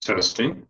Testing.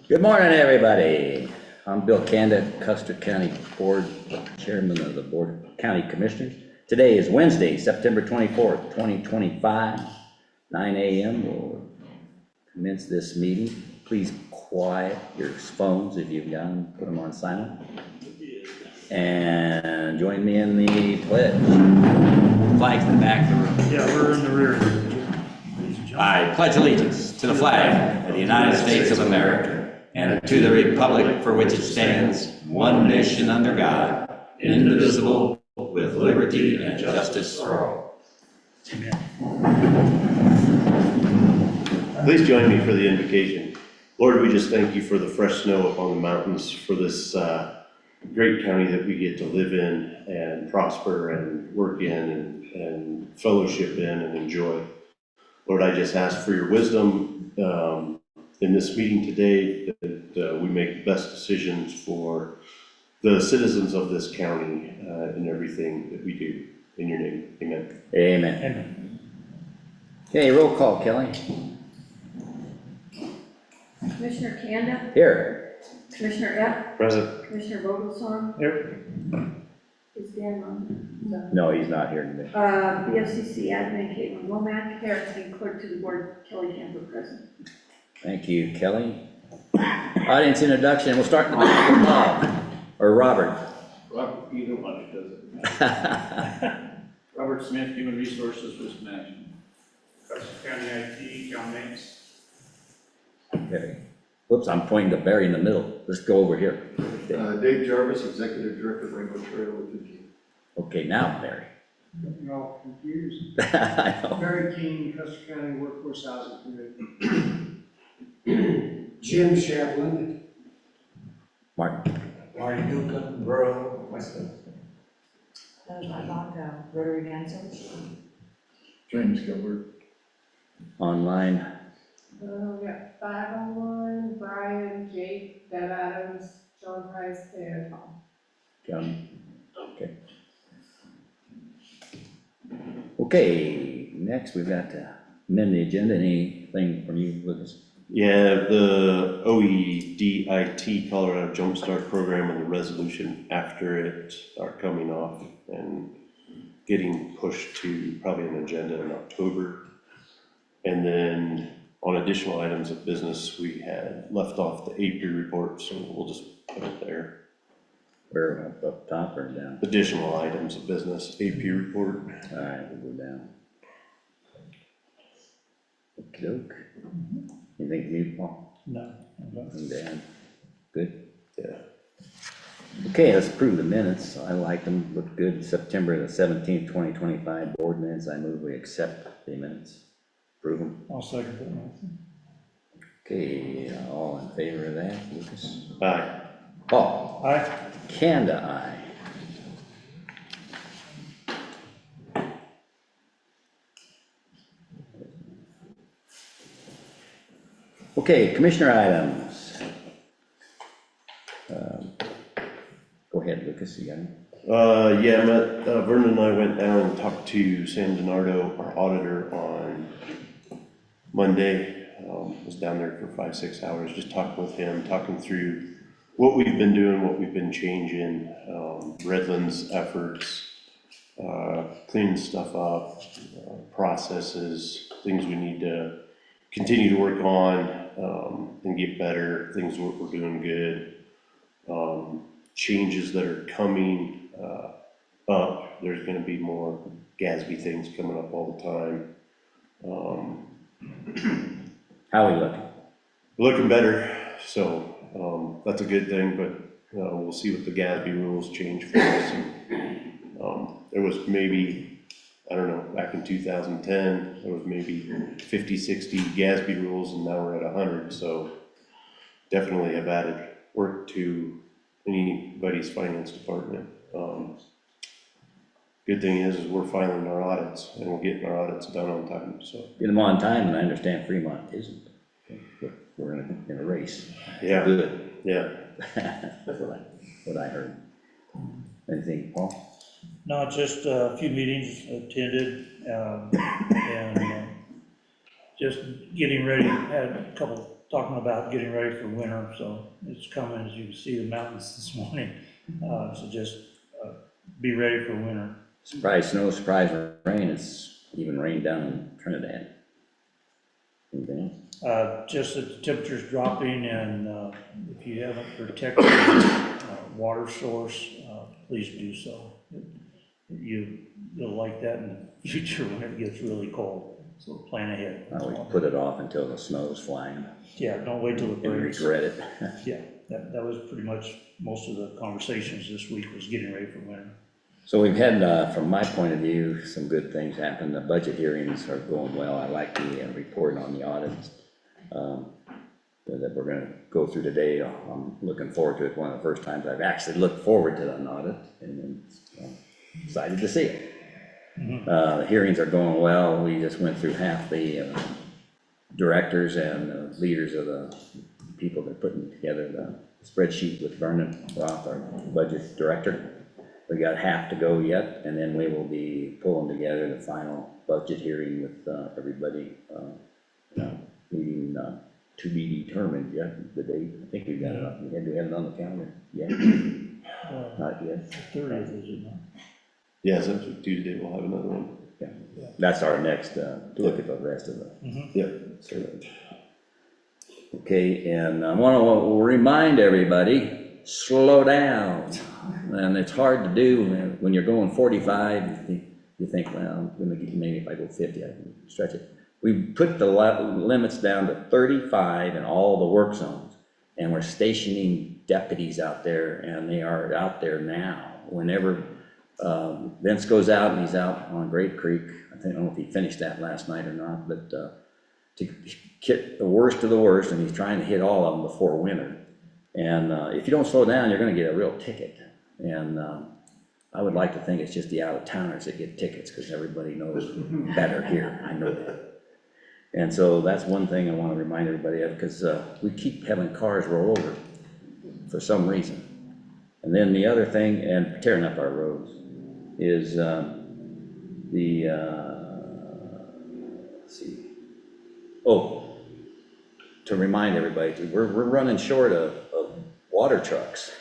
Good morning, everybody. I'm Bill Kanda, Custer County Board Chairman of the Board of County Commissioners. Today is Wednesday, September 24th, 2025, 9 a.m. We'll commence this meeting. Please quiet your phones if you've got them, put them on silent. And join me in the pledge. Flag's in the back of the room. Yeah, we're in the rear. I pledge allegiance to the flag of the United States of America and to the republic for which it stands, one nation under God, indivisible, with liberty and justice for all. Amen. Please join me for the invocation. Lord, we just thank you for the fresh snow upon the mountains, for this great county that we get to live in and prosper and work in and fellowship in and enjoy. Lord, I just ask for your wisdom in this meeting today, that we make the best decisions for the citizens of this county in everything that we do. In your name, amen. Amen. Amen. Okay, roll call, Kelly. Commissioner Kanda, Here. Commissioner Epp, Present. Commissioner Vogelsong, Here. is Dan on? No, he's not here today. BOCC admin Caitlin Womack, here, and clerk to the board Kelly Camper present. Thank you, Kelly. Audience introduction, we'll start in the back with Bob, or Robert. Robert, either one, it doesn't. Robert Smith, Human Resources Risk Management. Custer County IT, John Banks. Barry. Whoops, I'm pointing to Barry in the middle. Let's go over here. Dave Jarvis, Executive Director, Rainbow Trail with the Okay, now Barry. You're all confused. I know. Very keen Custer County Workforce Housing Committee. Jim Shevlin, Martin. Marty Newcomb, Borough, Weston. Rotary Dancers. James Gilbert. Online. We got 501, Brian, Jake, Deb Adams, John Price, and Tom. John. Okay. Okay, next we've got to amend the agenda. Anything from you, Lucas? Yeah, the OEDIT Colorado Jumpstart Program and the resolution after it are coming off and getting pushed to probably an agenda in October. And then on additional items of business, we had left off the AP report, so we'll just put it there. Where, up top or down? Additional items of business, AP report. All right, we'll go down. Okey-doke. Anything new, Paul? No. And Dan? Good? Yeah. Okay, let's approve the minutes. I like them, look good. September the 17th, 2025 board minutes. I move we accept the minutes. Approve them. I'll second that motion. Okay, all in favor of that, Lucas? Aye. Paul? Aye. Kanda, aye. Okay, commissioner items. Go ahead, Lucas, you got it? Yeah, Vernon and I went down and talked to Sam DiNardo, our auditor, on Monday. Was down there for 5-6 hours, just talking with him, talking through what we've been doing, what we've been changing, Redlands efforts, cleaning stuff up, processes, things we need to continue to work on, and get better, things we're doing good, changes that are coming, up. There's gonna be more GASB things coming up all the time. How are we looking? Looking better, so, that's a good thing, but, we'll see what the GASB rules change for us. There was maybe, I don't know, back in 2010, there was maybe 50, 60 GASB rules, and now we're at 100, so definitely have added work to anybody's finance department. Good thing is we're filing our audits, and we're getting our audits done on time, so. Get them on time, and I understand Fremont isn't. We're in a race. Yeah, Good. yeah. That's what I heard. Anything, Paul? No, just a few meetings attended, and just getting ready, had a couple talking about getting ready for winter, so it's coming, as you can see the mountains this morning, so just be ready for winter. Surprise snow, surprise rain. It's even rained down in Trinidad. Anything else? Just that the temperature's dropping, and if you haven't protected water source, please do so. You'll like that in the future when it gets really cold, so plan ahead. I always put it off until the snow's flying Yeah, don't wait till it and breaks. regret it. Yeah, that was pretty much most of the conversations this week, was getting ready for winter. So we've had, from my point of view, some good things happen. The budget hearings are going well. I like the report on the audits that we're gonna go through today. I'm looking forward to it. One of the first times I've actually looked forward to an audit, and excited to see it. The hearings are going well. We just went through half the directors and leaders of the people that are putting together the spreadsheet with Vernon Roth, our budget director. We got half to go yet, and then we will be pulling together the final budget hearing with everybody. Meeting to be determined yet, the date. I think we got it up. We had it on the calendar. Yeah. Not yet. The 30th, is it not? Yeah, so Tuesday we'll have another one. Yeah. That's our next, to look at the rest of the. Yep. So, okay, and I want to remind everybody, slow down. And it's hard to do when you're going 45. You think, well, I'm gonna get, maybe if I go 50, I can stretch it. We put the limits down to 35 in all the work zones, and we're stationing deputies out there, and they are out there now. Whenever Vince goes out, and he's out on Great Creek, I don't know if he finished that last night or not, but to get the worst of the worst, and he's trying to hit all of them before winter. And if you don't slow down, you're gonna get a real ticket. And I would like to think it's just the out-of-towners that get tickets, because everybody knows better here, I know that. And so that's one thing I want to remind everybody of, because we keep having cars roll over for some reason. And then the other thing, and tearing up our roads, is let's see. Oh, to remind everybody, we're running short of water trucks.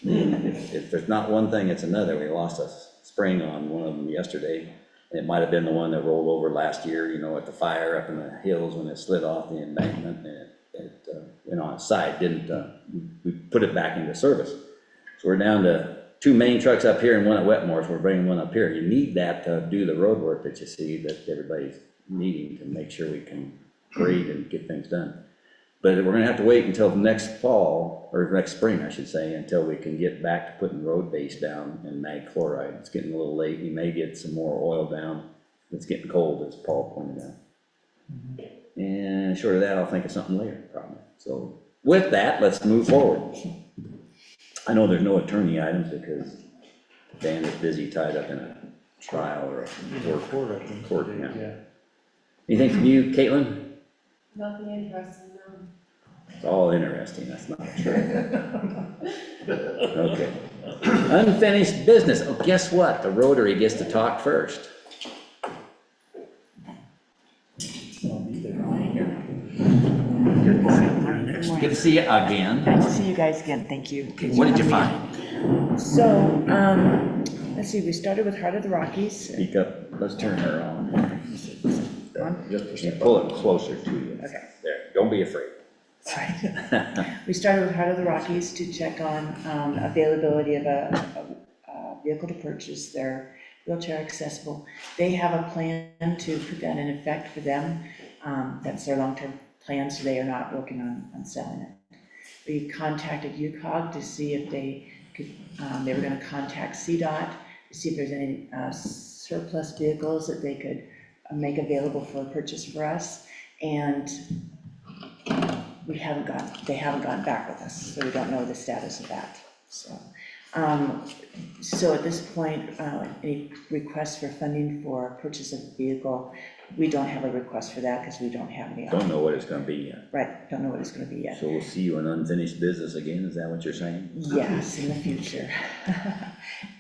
If there's not one thing, it's another. We lost a spring on one of them yesterday. It might have been the one that rolled over last year, you know, at the fire up in the hills when it slid off the embankment, and it went on its side, we put it back into service. So we're down to 2 main trucks up here and one at Wetmore's. We're bringing one up here. You need that to do the road work that you see that everybody's needing to make sure we can grade and get things done. But we're gonna have to wait until next fall, or next spring, I should say, until we can get back to putting road base down and mag chloride. It's getting a little late. We may get some more oil down. It's getting cold, as Paul pointed out. And short of that, I'll think of something later, probably. So with that, let's move forward. I know there's no attorney items because Dan is busy tied up in a trial or a court, yeah. Anything from you, Caitlin? Nothing interesting, no. It's all interesting, that's not true. Okay. Unfinished business. Oh, guess what? The Rotary gets to talk first. Good to see you again. Nice to see you guys again, thank you. What did you find? So, let's see, we started with Heart of the Rockies. Speak up, let's turn her on. On? Just for some, pull it closer to you. Okay. There, don't be afraid. Sorry. We started with Heart of the Rockies to check on availability of a vehicle to purchase. They're wheelchair accessible. They have a plan to put that in effect for them. That's their long-term plan, so they are not working on selling it. We contacted UCOG to see if they could, they were gonna contact CDOT to see if there's any surplus vehicles that they could make available for purchase for us. And they haven't gotten back with us, so we don't know the status of that. So at this point, any requests for funding for purchase of a vehicle, we don't have a request for that because we don't have any. Don't know what it's gonna be yet. Right, don't know what it's gonna be yet. So we'll see you in unfinished business again, is that what you're saying? Yes, in the future.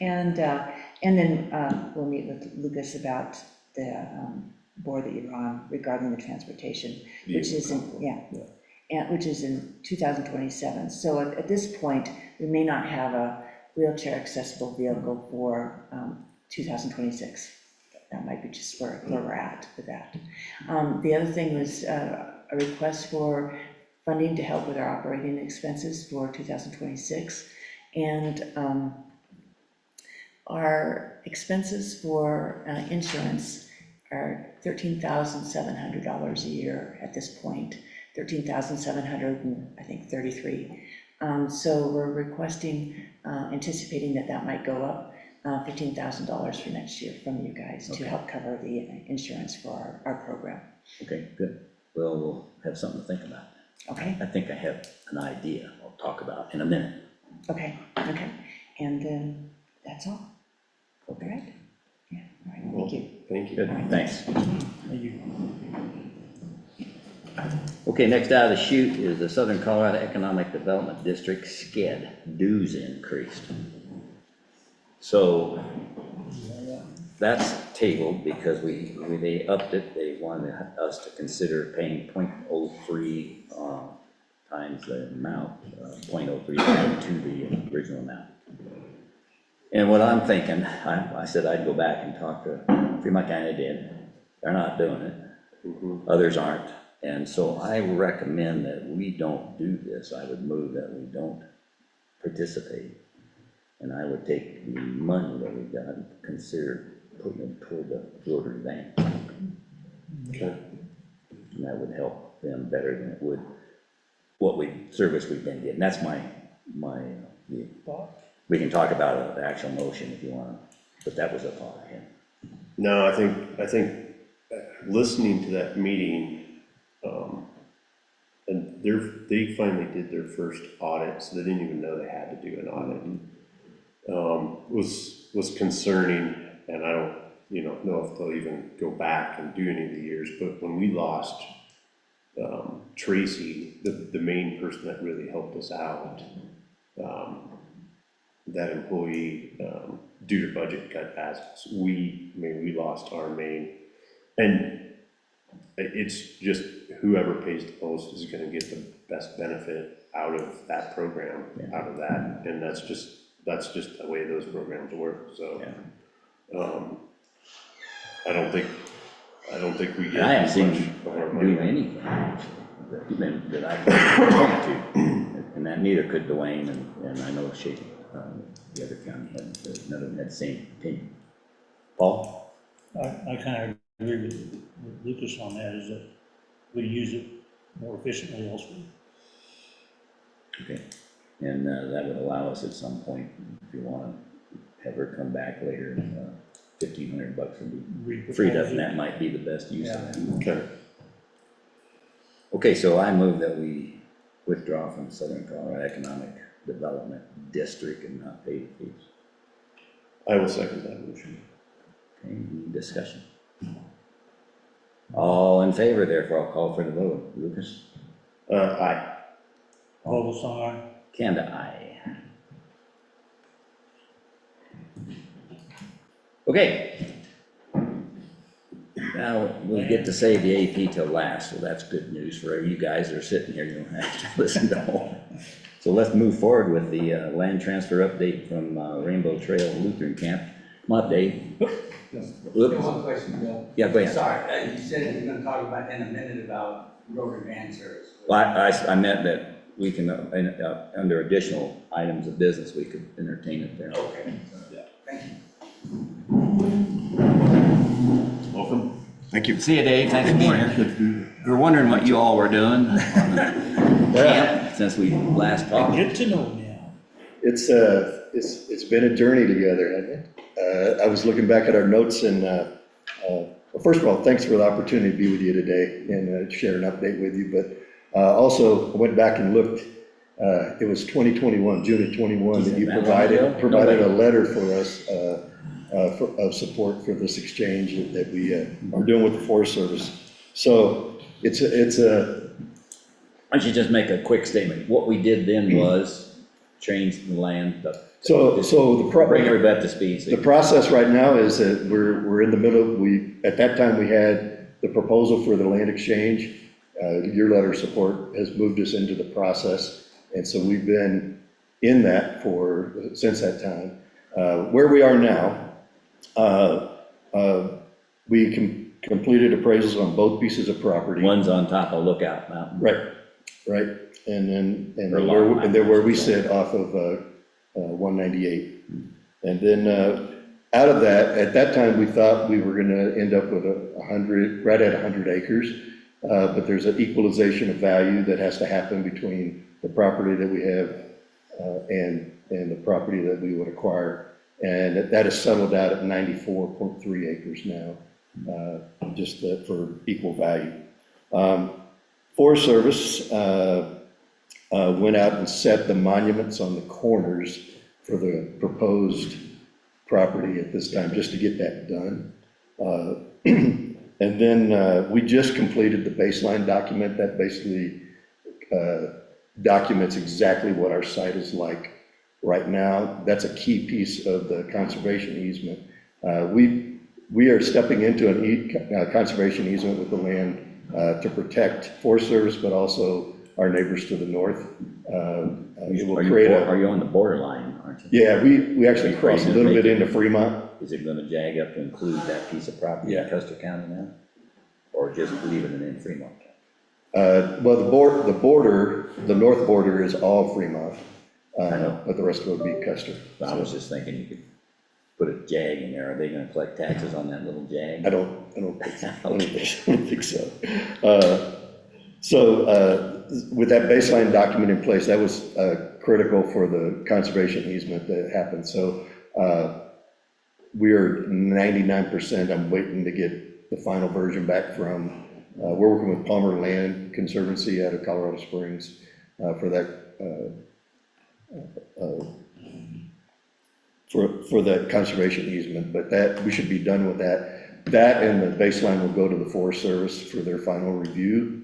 And then we'll meet with Lucas about the board that you're on regarding the transportation, which is in 2027. So at this point, we may not have a wheelchair accessible vehicle for 2026. That might be just where we're at with that. The other thing was a request for funding to help with our operating expenses for 2026. And our expenses for insurance are $13,700 a year at this point. 13,700 and I think 33. So we're requesting, anticipating that might go up $15,000 for next year from you guys to help cover the insurance for our program. Okay, good. Well, we'll have something to think about. Okay, I think I have an idea I'll talk about in a minute. okay. And then that's all. Okay. Right? Yeah, all right, thank you. Thank you. Good, thanks. Okay, next out of the chute is the Southern Colorado Economic Development District, SCED, dues increased. So that's tabled because they upped it. They wanted us to consider paying 0.03 times the amount, 0.03 to the original amount. And what I'm thinking, I said I'd go back and talk to Fremont County. Did. They're not doing it. Others aren't. And so I recommend that we don't do this. I would move that we don't participate. And I would take the money that we got and consider putting it toward the Rotary Bank. Okay. And that would help them better than it would service we've been getting. That's my view. We can talk about the actual motion if you want, but that was a thought I had. No, I think listening to that meeting, and they finally did their first audit, so they didn't even know they had to do an audit. Was concerning, and I don't, know if they'll even go back and do any of the years, but when we lost Tracy, the main person that really helped us out, that employee, due to budget cutbacks, we lost our main, and it's just whoever pays the most is gonna get the best benefit out of that program, out of that, and that's just the way those programs work, so. I don't think we get. And I haven't seen much him of our do money. anything that I can point to, and that neither could Dwayne, and I know Shady, the other county none of them had the same opinion. Paul? I kind of agree with Lucas on that, is that we use it more efficiently elsewhere. Okay, and that would allow us at some point, if you want to have her come back later, $1,500 would be freed up, and that might be the best use of that. Okay, Okay, so I move that we withdraw from Southern Colorado Economic Development District and not pay the fees. I will second that motion. Okay, any discussion? All in favor, therefore I'll call for the vote. Lucas? Aye. All of us on aye? Kanda, aye. Okay. Now, we get to save the AP till last, so that's good news for you guys that are sitting here, you don't have to listen to all. So let's move forward with the land transfer update from Rainbow Trail Lutheran Camp. Come on, Dave. One question, Bill. Yeah, go ahead. Sorry, you said you were gonna talk about in a minute about road and van service. Well, I meant that we can, under additional items of business, we could entertain it there. Okay. Thank you. Welcome. Thank you. See you, Dave. Thanks for being here. We were wondering what you all were doing on the camp since we last talked. Get to know now. It's been a journey together, hasn't it? I was looking back at our notes and, well, first of all, thanks for the opportunity to be with you today and share an update with you. But also, I went back and looked, it was 2021, June of 21, that you provided a letter for us of support for this exchange that we are doing with the Forest Service. So it's a. Why don't you just make a quick statement? What we did then was change the land, but So bring everybody up to speed. The process right now is that we're in the middle, at that time we had the proposal for the land exchange. Your letter of support has moved us into the process. And so we've been in that since that time. Where we are now, we completed appraisals on both pieces of property. One's on top of Lookout Mountain. Right. And then Or Long Mountain. where we sit off of 198. And then out of that, at that time, we thought we were gonna end up with 100, right at 100 acres. But there's an equalization of value that has to happen between the property that we have and the property that we would acquire. And that is settled out at 94.3 acres now, just for equal value. Forest Service went out and set the monuments on the corners for the proposed property at this time, just to get that done. And then we just completed the baseline document that basically documents exactly what our site is like right now. That's a key piece of the conservation easement. We are stepping into a conservation easement with the land to protect Forest Service, but also our neighbors to the north. It will create Are you on the borderline, aren't you? Yeah, we actually crossed a little bit into Fremont. Is it gonna jag up to include that piece of property in Custer County now? Or just leaving it in Fremont County? Well, the north border is all Fremont, I know. but the rest of it would be Custer. I was just thinking you could put a jag in there, are they gonna collect taxes on that little jag? I don't think so. I don't think so. With that baseline document in place, that was critical for the conservation easement that happened. So we are 99%. I'm waiting to get the final version back from, we're working with Palmer Land Conservancy out of Colorado Springs for that, for that conservation easement, but that, we should be done with that. That and the baseline will go to the Forest Service for their final review.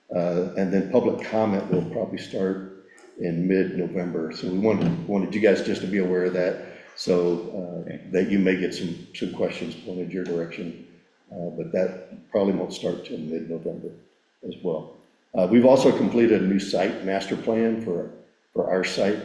And then public comment will probably start in mid-November. So we wanted you guys just to be aware of that, so that you may get some questions pointed your direction. But that probably won't start till mid-November as well. We've also completed a new site master plan for our site.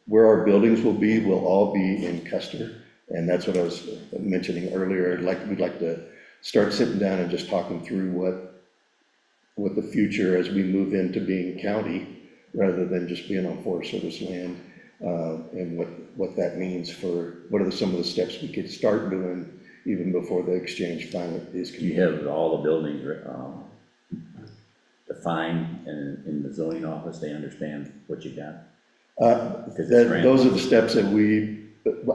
Where our buildings will all be in Custer. And that's what I was mentioning earlier. We'd like to start sitting down and just talking through what the future as we move into being county, rather than just being on Forest Service land, and what that means for, what are some of the steps we could start doing even before the exchange finally is You completed. have all the buildings defined in the zoning office, they understand what you got? Those are the steps that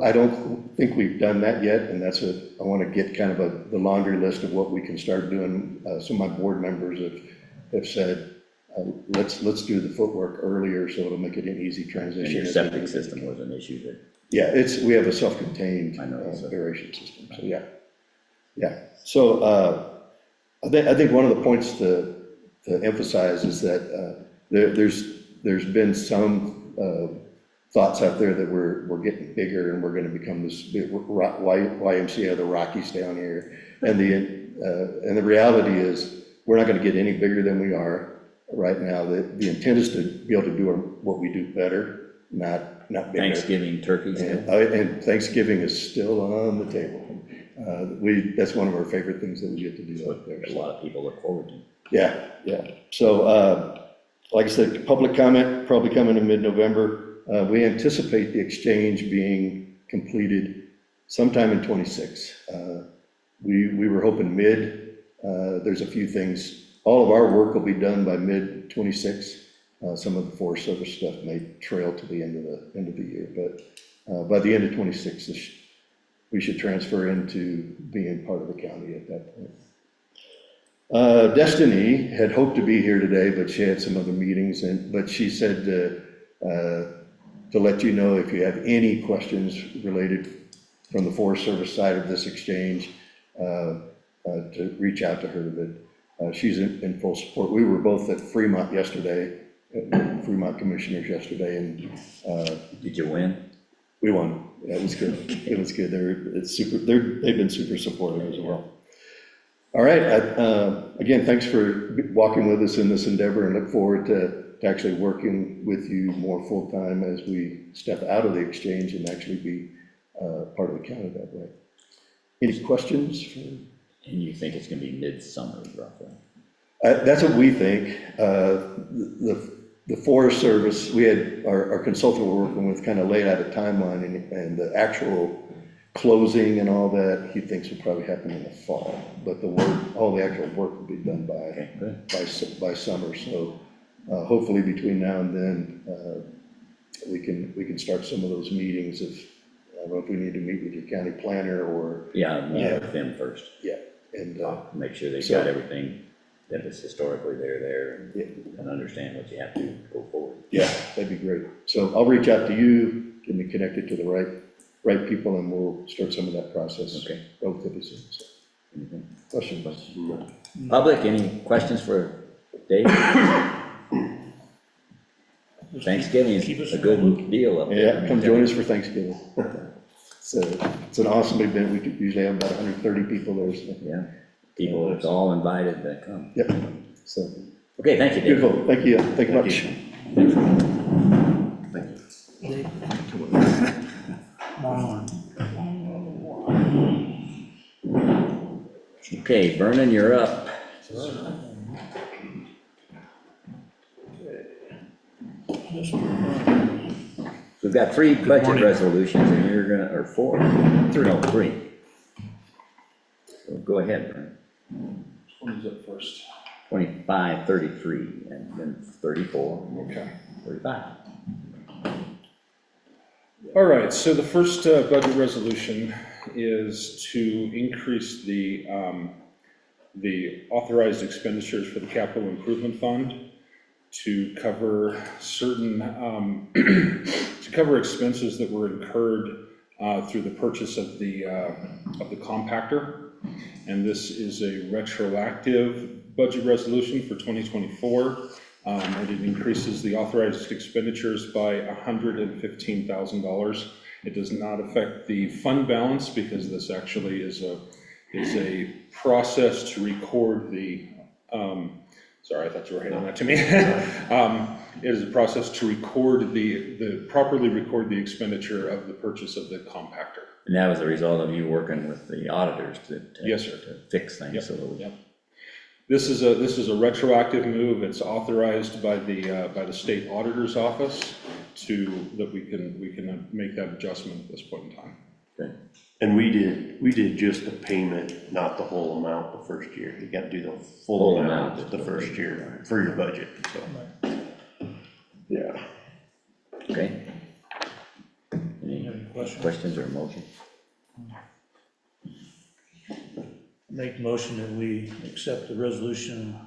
I don't think we've done that yet, and that's I want to get kind of the laundry list of what we can start doing. Some of my board members have said, let's do the footwork earlier so it'll make it an easy transition. And your septic system was an issue that. Yeah, we have a self-contained aeration system, so yeah. So I think one of the points to emphasize is that there's been some thoughts out there that we're getting bigger and we're going to become this big YMCA of the Rockies down here, and the reality is we're not going to get any bigger than we are right now. The intent is to be able to do what we do better, not bigger. Thanksgiving turkeys. And Thanksgiving is still on the table. That's one of our favorite things that we get to do out there. A lot of people look forward to. Yeah. So, like I said, public comment probably coming in mid-November. We anticipate the exchange being completed sometime in 26. We were hoping there's a few things. All of our work will be done by mid-26. Some of the Forest Service stuff may trail to the end of the year, but by the end of 26, we should transfer into being part of the county at that point. Destiny had hoped to be here today, but she had some other meetings, but she said to let you know if you have any questions related from the Forest Service side of this exchange, to reach out to her. But she's in full support. We were both at Fremont yesterday, Fremont commissioners yesterday, and Did you win? we won. Yeah, it was good. It was good. They've been super supportive as well. All right. Again, thanks for walking with us in this endeavor, and look forward to actually working with you more full-time as we step out of the exchange and actually be part of the county that way. Any questions? And you think it's gonna be midsummer roughly? That's what we think. The Forest Service, we had our consultant we're working with kind of laid out a timeline, and the actual closing and all that, he thinks will probably happen in the fall, but all the actual work will be done by summer. So hopefully between now and then, we can start some of those meetings. I don't know if we need to meet with your county planner or. Yeah, meet with them first. Yeah, and make sure they've got everything that was historically there and understand what you have to go forward. Yeah, that'd be great. So I'll reach out to you, get me connected to the right people, and we'll start some of that process. Okay. Relatively soon. So. Anything? Questions? Public, any questions for Dave? Thanksgiving is a good deal up there. Yeah, come join us for Thanksgiving. It's an awesome event. We could usually have about 130 people there. So. Yeah, people, it's all invited to come. Yep. So. Okay, thank you, Dave. Beautiful. Thank you. Thank you much. Okay, Vernon, you're up. We've got three budget morning. resolutions, and you're gonna, or four? No, three. So go ahead, Brian. Which one is up first? 25, 33, and then 34, Okay. 35. All right, so the first budget resolution is to increase the authorized expenditures for the capital improvement fund to cover certain, to cover expenses that were incurred through the purchase of the compactor. And this is a retroactive budget resolution for 2024. And it increases the authorized expenditures by $115,000. It does not affect the fund balance because this actually is a process to record the, sorry, I thought you were handing that to me. It is a process to record properly record the expenditure of the purchase of the compactor. And that was a result of you working with the auditors Yes, sir. to fix things a little. Yep. This is a retroactive move. It's authorized by the state auditor's office that we can make that adjustment at this point in time. Okay. And we did just the payment, not the whole amount the first year. You gotta do the full amount the first year for your budget, so. Yeah. Okay. Any Any questions? questions or motion? Make motion that we accept the resolution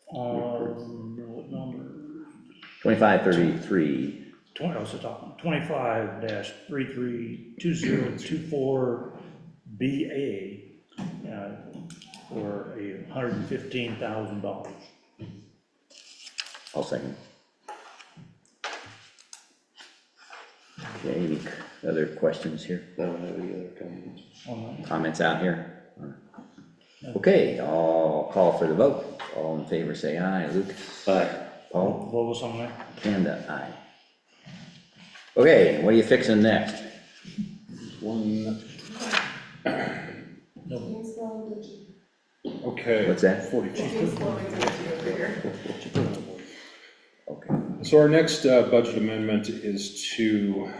on, what number? 25, 33, 25-332024 BA for $115,000. I'll second. Okay, any other questions here? I don't have any other comments. Comments out here? Okay, I'll call for the vote. All in favor, say aye. Luke? Aye. Paul? What was on that? Kanda, aye. Okay, what are you fixing next? One, No. okay. What's that? 42. Okay, So our next budget amendment is to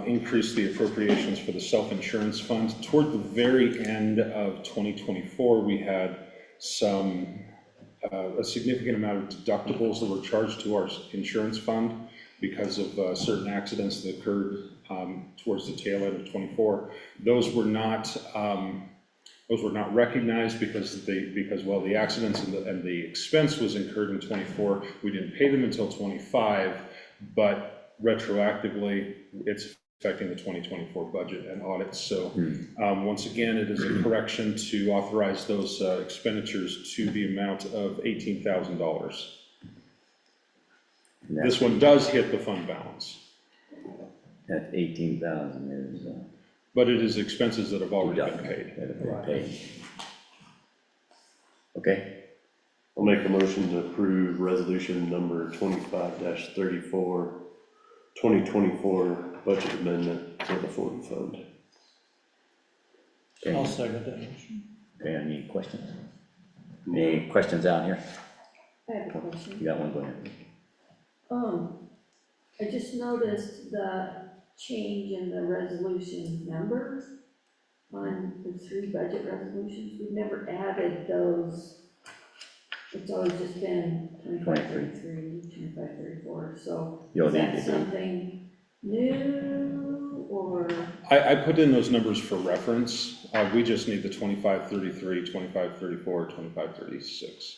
increase the appropriations for the self-insurance fund. Toward the very end of 2024, we had a significant amount of deductibles that were charged to our insurance fund because of certain accidents that occurred towards the tail end of 24. Those were not recognized because the accidents and the expense was incurred in 24. We didn't pay them until 25, but retroactively, it's affecting the 2024 budget and audits. So once again, it is a correction to authorize those expenditures to the amount of $18,000. This one does hit the fund balance, that 18,000 is but it is expenses that have already been paid. that have been paid. Okay, I'll make a motion to approve resolution number 25-34, 2024 budget amendment for the Ford Fund. I'll okay, second that motion. okay, any questions? Any questions out here? I have a question. You got one, go ahead. I just noticed the change in the resolution numbers on the three budget resolutions. We've never added those. It's always just been 25-33, 25-34. So You'll is need that to do. something new or? I put in those numbers for reference. We just need the 25-33, 25-34, 25-36.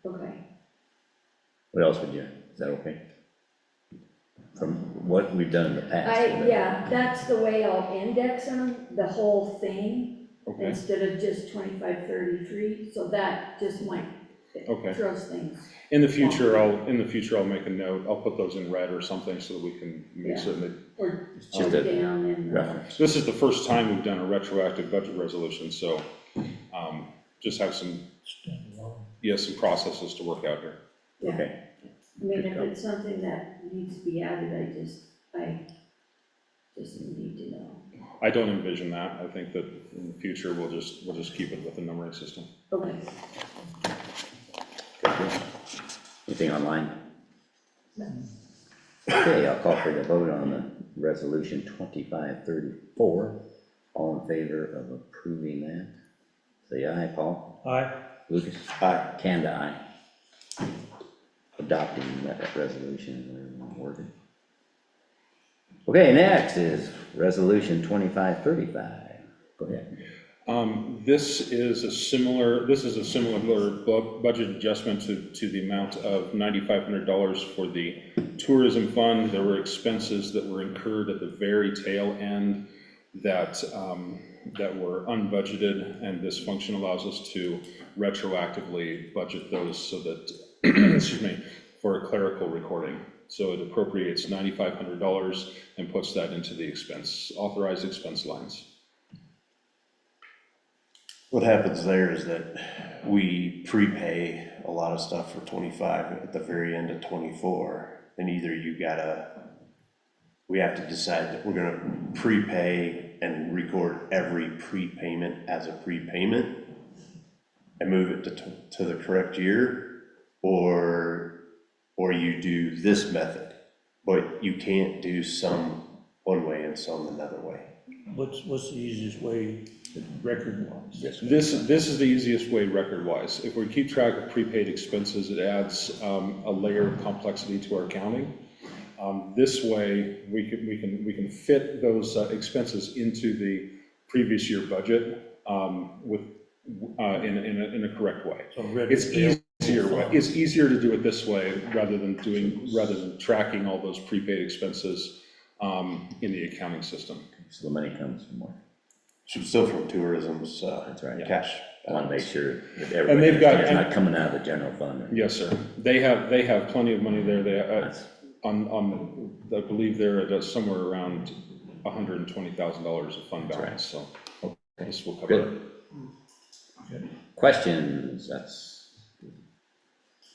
Okay. What else would you, is that okay? From what we've done in the past? Yeah, that's the way I'll index them, the whole thing, Okay, instead of just 25-33. So that just might Okay. throws things. in the future, I'll make a note. I'll put those in red or something so that we can make certain that. Or It's just down a in the. reference. This is the first time we've done a retroactive budget resolution, so just have some processes to work out here. Yeah. Okay, I mean, if it's something that needs to be added, I just need to know. I don't envision that. I think that in the future, we'll just keep it with the numbering system. Okay. anything online? Okay, I'll call for the vote on the resolution 2534. All in favor of approving that? Say aye, Paul. Aye. Lucas? Aye. Kanda, aye. Adopting that resolution, worded. Okay, next is resolution 2535. Go ahead. This is a similar budget adjustment to the amount of $9,500 for the tourism fund. There were expenses that were incurred at the very tail end that were unbudgeted, and this function allows us to retroactively budget those so that, excuse me, for a clerical recording. So it appropriates $9,500 and puts that into the authorized expense lines. What happens there is that we prepay a lot of stuff for 25 at the very end of 24, and either we have to decide that we're gonna prepay and record every prepayment as a prepayment and move it to the correct year, or you do this method, but you can't do some one way and some another way. What's the easiest way, record-wise? This is the easiest way record-wise. If we keep track of prepaid expenses, it adds a layer of complexity to our accounting. This way, we can fit those expenses into the previous year budget in a correct way. So ready It's to go. It's easier to do it this way rather than tracking all those prepaid expenses in the accounting system. So the money comes from what? Still from tourism's That's right. cash. I want to make sure that And they've got- it's not coming out of the general fund. Yes, sir. They have plenty of money there. That's- I believe they're at somewhere around $120,000 of fund That's right. balance, so this will cover Good. it. Questions?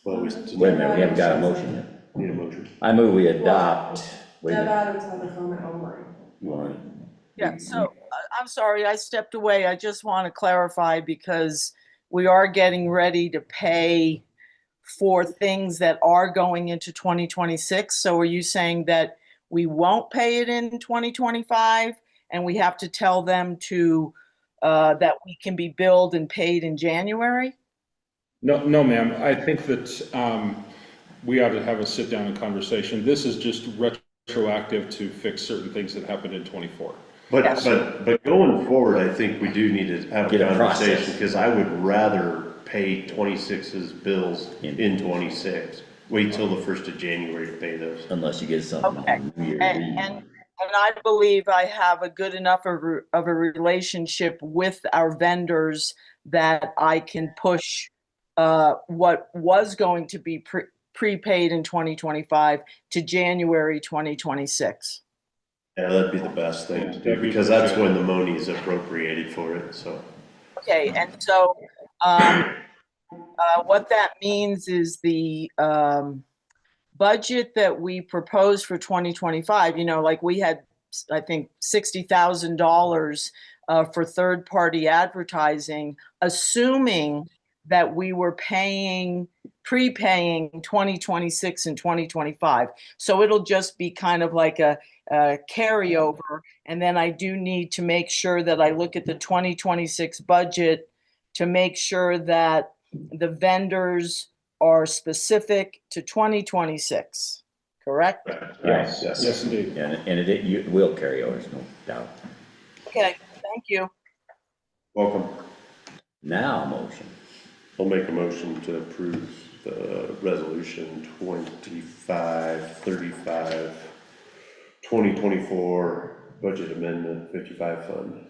Well, we Wait a minute, we haven't got a motion yet. need a motion. I move we adopt. Wait a Deb minute. Adams had the comment online. You want to? Yeah, so I'm sorry, I stepped away. I just want to clarify because we are getting ready to pay for things that are going into 2026. So are you saying that we won't pay it in 2025 and we have to tell them to, that we can be billed and paid in January? No, ma'am. I think that we ought to have a sit-down and conversation. This is just retroactive to fix certain things that happened in '24. But going forward, I think we do need to have a Get a process. conversation, because I would rather pay 26's bills in 26. Wait till the 1st of January to pay those. Unless you get something. Okay. on New Year's And Eve. I believe I have a good enough of a relationship with our vendors that I can push what was going to be prepaid in 2025 to January 2026. Yeah, that'd be the best thing to do, That'd be because that's good. when the money is appropriated for it, so. Okay, and so what that means is the budget that we proposed for 2025, like we had, I think, $60,000 for third-party advertising, assuming that we were prepaying 2026 and 2025. So it'll just be kind of like a carryover. And then I do need to make sure that I look at the 2026 budget to make sure that the vendors are specific to 2026, correct? Yes. Yes, indeed. And it will carry over, no doubt. Okay, thank you. Welcome. Now, motion. I'll make a motion to approve the resolution 2535, 2024 budget amendment 55 fund.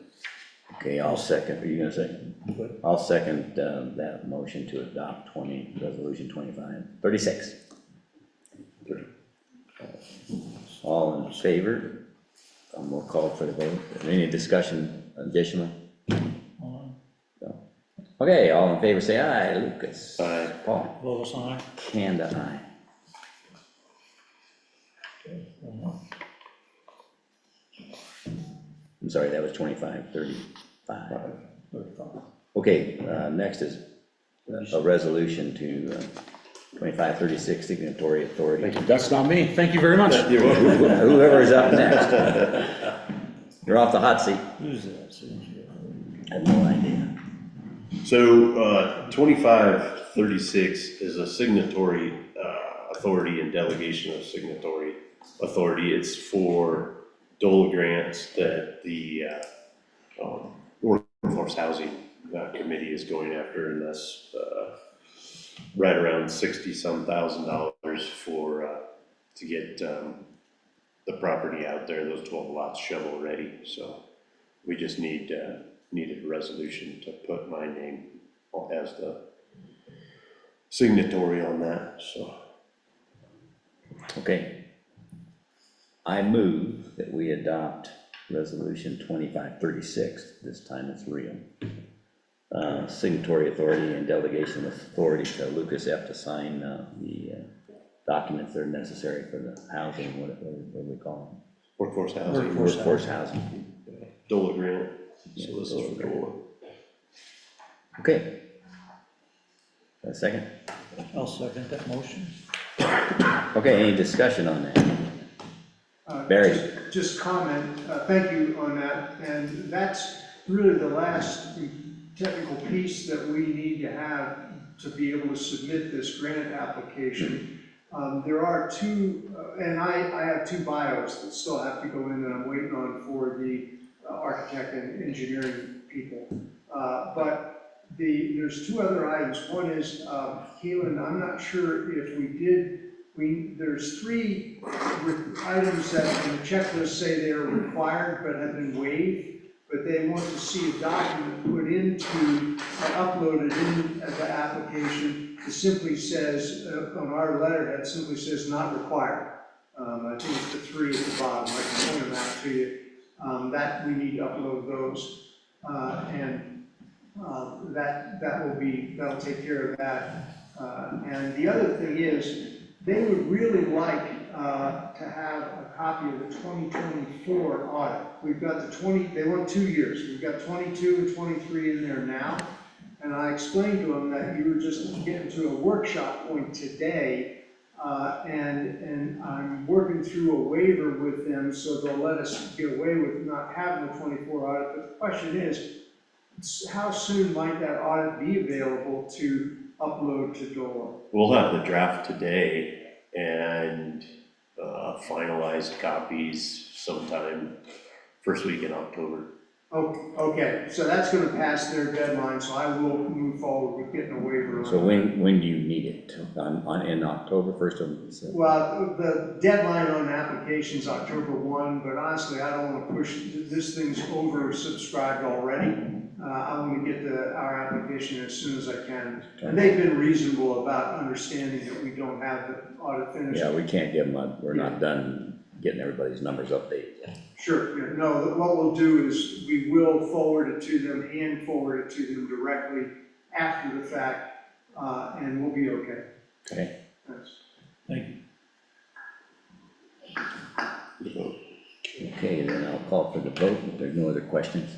Okay, I'll second. Are you gonna say? I'll second that motion to adopt resolution 2536. All in favor? We'll call for the vote. Any discussion additional? No. Okay, all in favor say aye. Lucas. Aye. Paul. Volos, aye. Kanda, aye. I'm sorry, that was 2535. Okay, next is a resolution to 2536 signatory authority. That's not me. Thank you very much. You're welcome. Whoever's up next. You're off the hot seat. Who's that? I have no idea. So, 2536 is a signatory authority and delegation of signatory authority. It's for DOLA grants that the Workforce Housing Committee is going after, and that's right around $60-some thousand for to get the property out there, those 12 lots shovel ready. So we just needed a resolution to put my name as the signatory on that, so. Okay. I move that we adopt resolution 2536, this time it's real. Signatory authority and delegation of authority to Lucas F. to sign the documents that are necessary for the housing, what do we call Workforce them? housing, Workforce housing. DOLA grant, Yeah, so this is for DOLA DOLA. Okay. A second? I'll second that motion. Okay, any discussion on that? Barry. Just comment, thank you on that, and that's really the last technical piece that we need to have to be able to submit this grant application. There are two, and I have two bios that still have to go in that I'm waiting on for the architect and engineering people. But there's two other items. One is, Keelan, I'm not sure if there's three items that in the checklist say they are required but have been waived, but they want to see a document put into, uploaded in the application that simply says, on our letterhead, simply says not required. I think it's the three at the bottom, I can point them out to you. That we need to upload those. That'll take care of that. And the other thing is, they would really like to have a copy of the 2024 audit. We've got they want 2 years. We've got 22 and 23 in there now. And I explained to them that you were just getting to a workshop point today, and I'm working through a waiver with them so they'll let us get away with not having the 24 audit. But the question is, how soon might that audit be available to upload to DOLA? We'll have the draft today and finalized copies sometime first week in October. Oh, okay, so that's gonna pass their deadline, so I will move forward with getting a waiver. So when do you need it? In October, first of December? Well, the deadline on applications October 1, but honestly, I don't wanna push, this thing's oversubscribed already. I wanna get our application as soon as I can. And they've been reasonable about understanding that we don't have the audit finished. Yeah, we can't give them we're not done getting everybody's numbers updated yet. Sure, yeah, no, what we'll do is we will forward it to them and forward it to them directly after the fact, and we'll be okay. Okay. Thanks. Thank you. Okay, then I'll call for the vote if there's no other questions.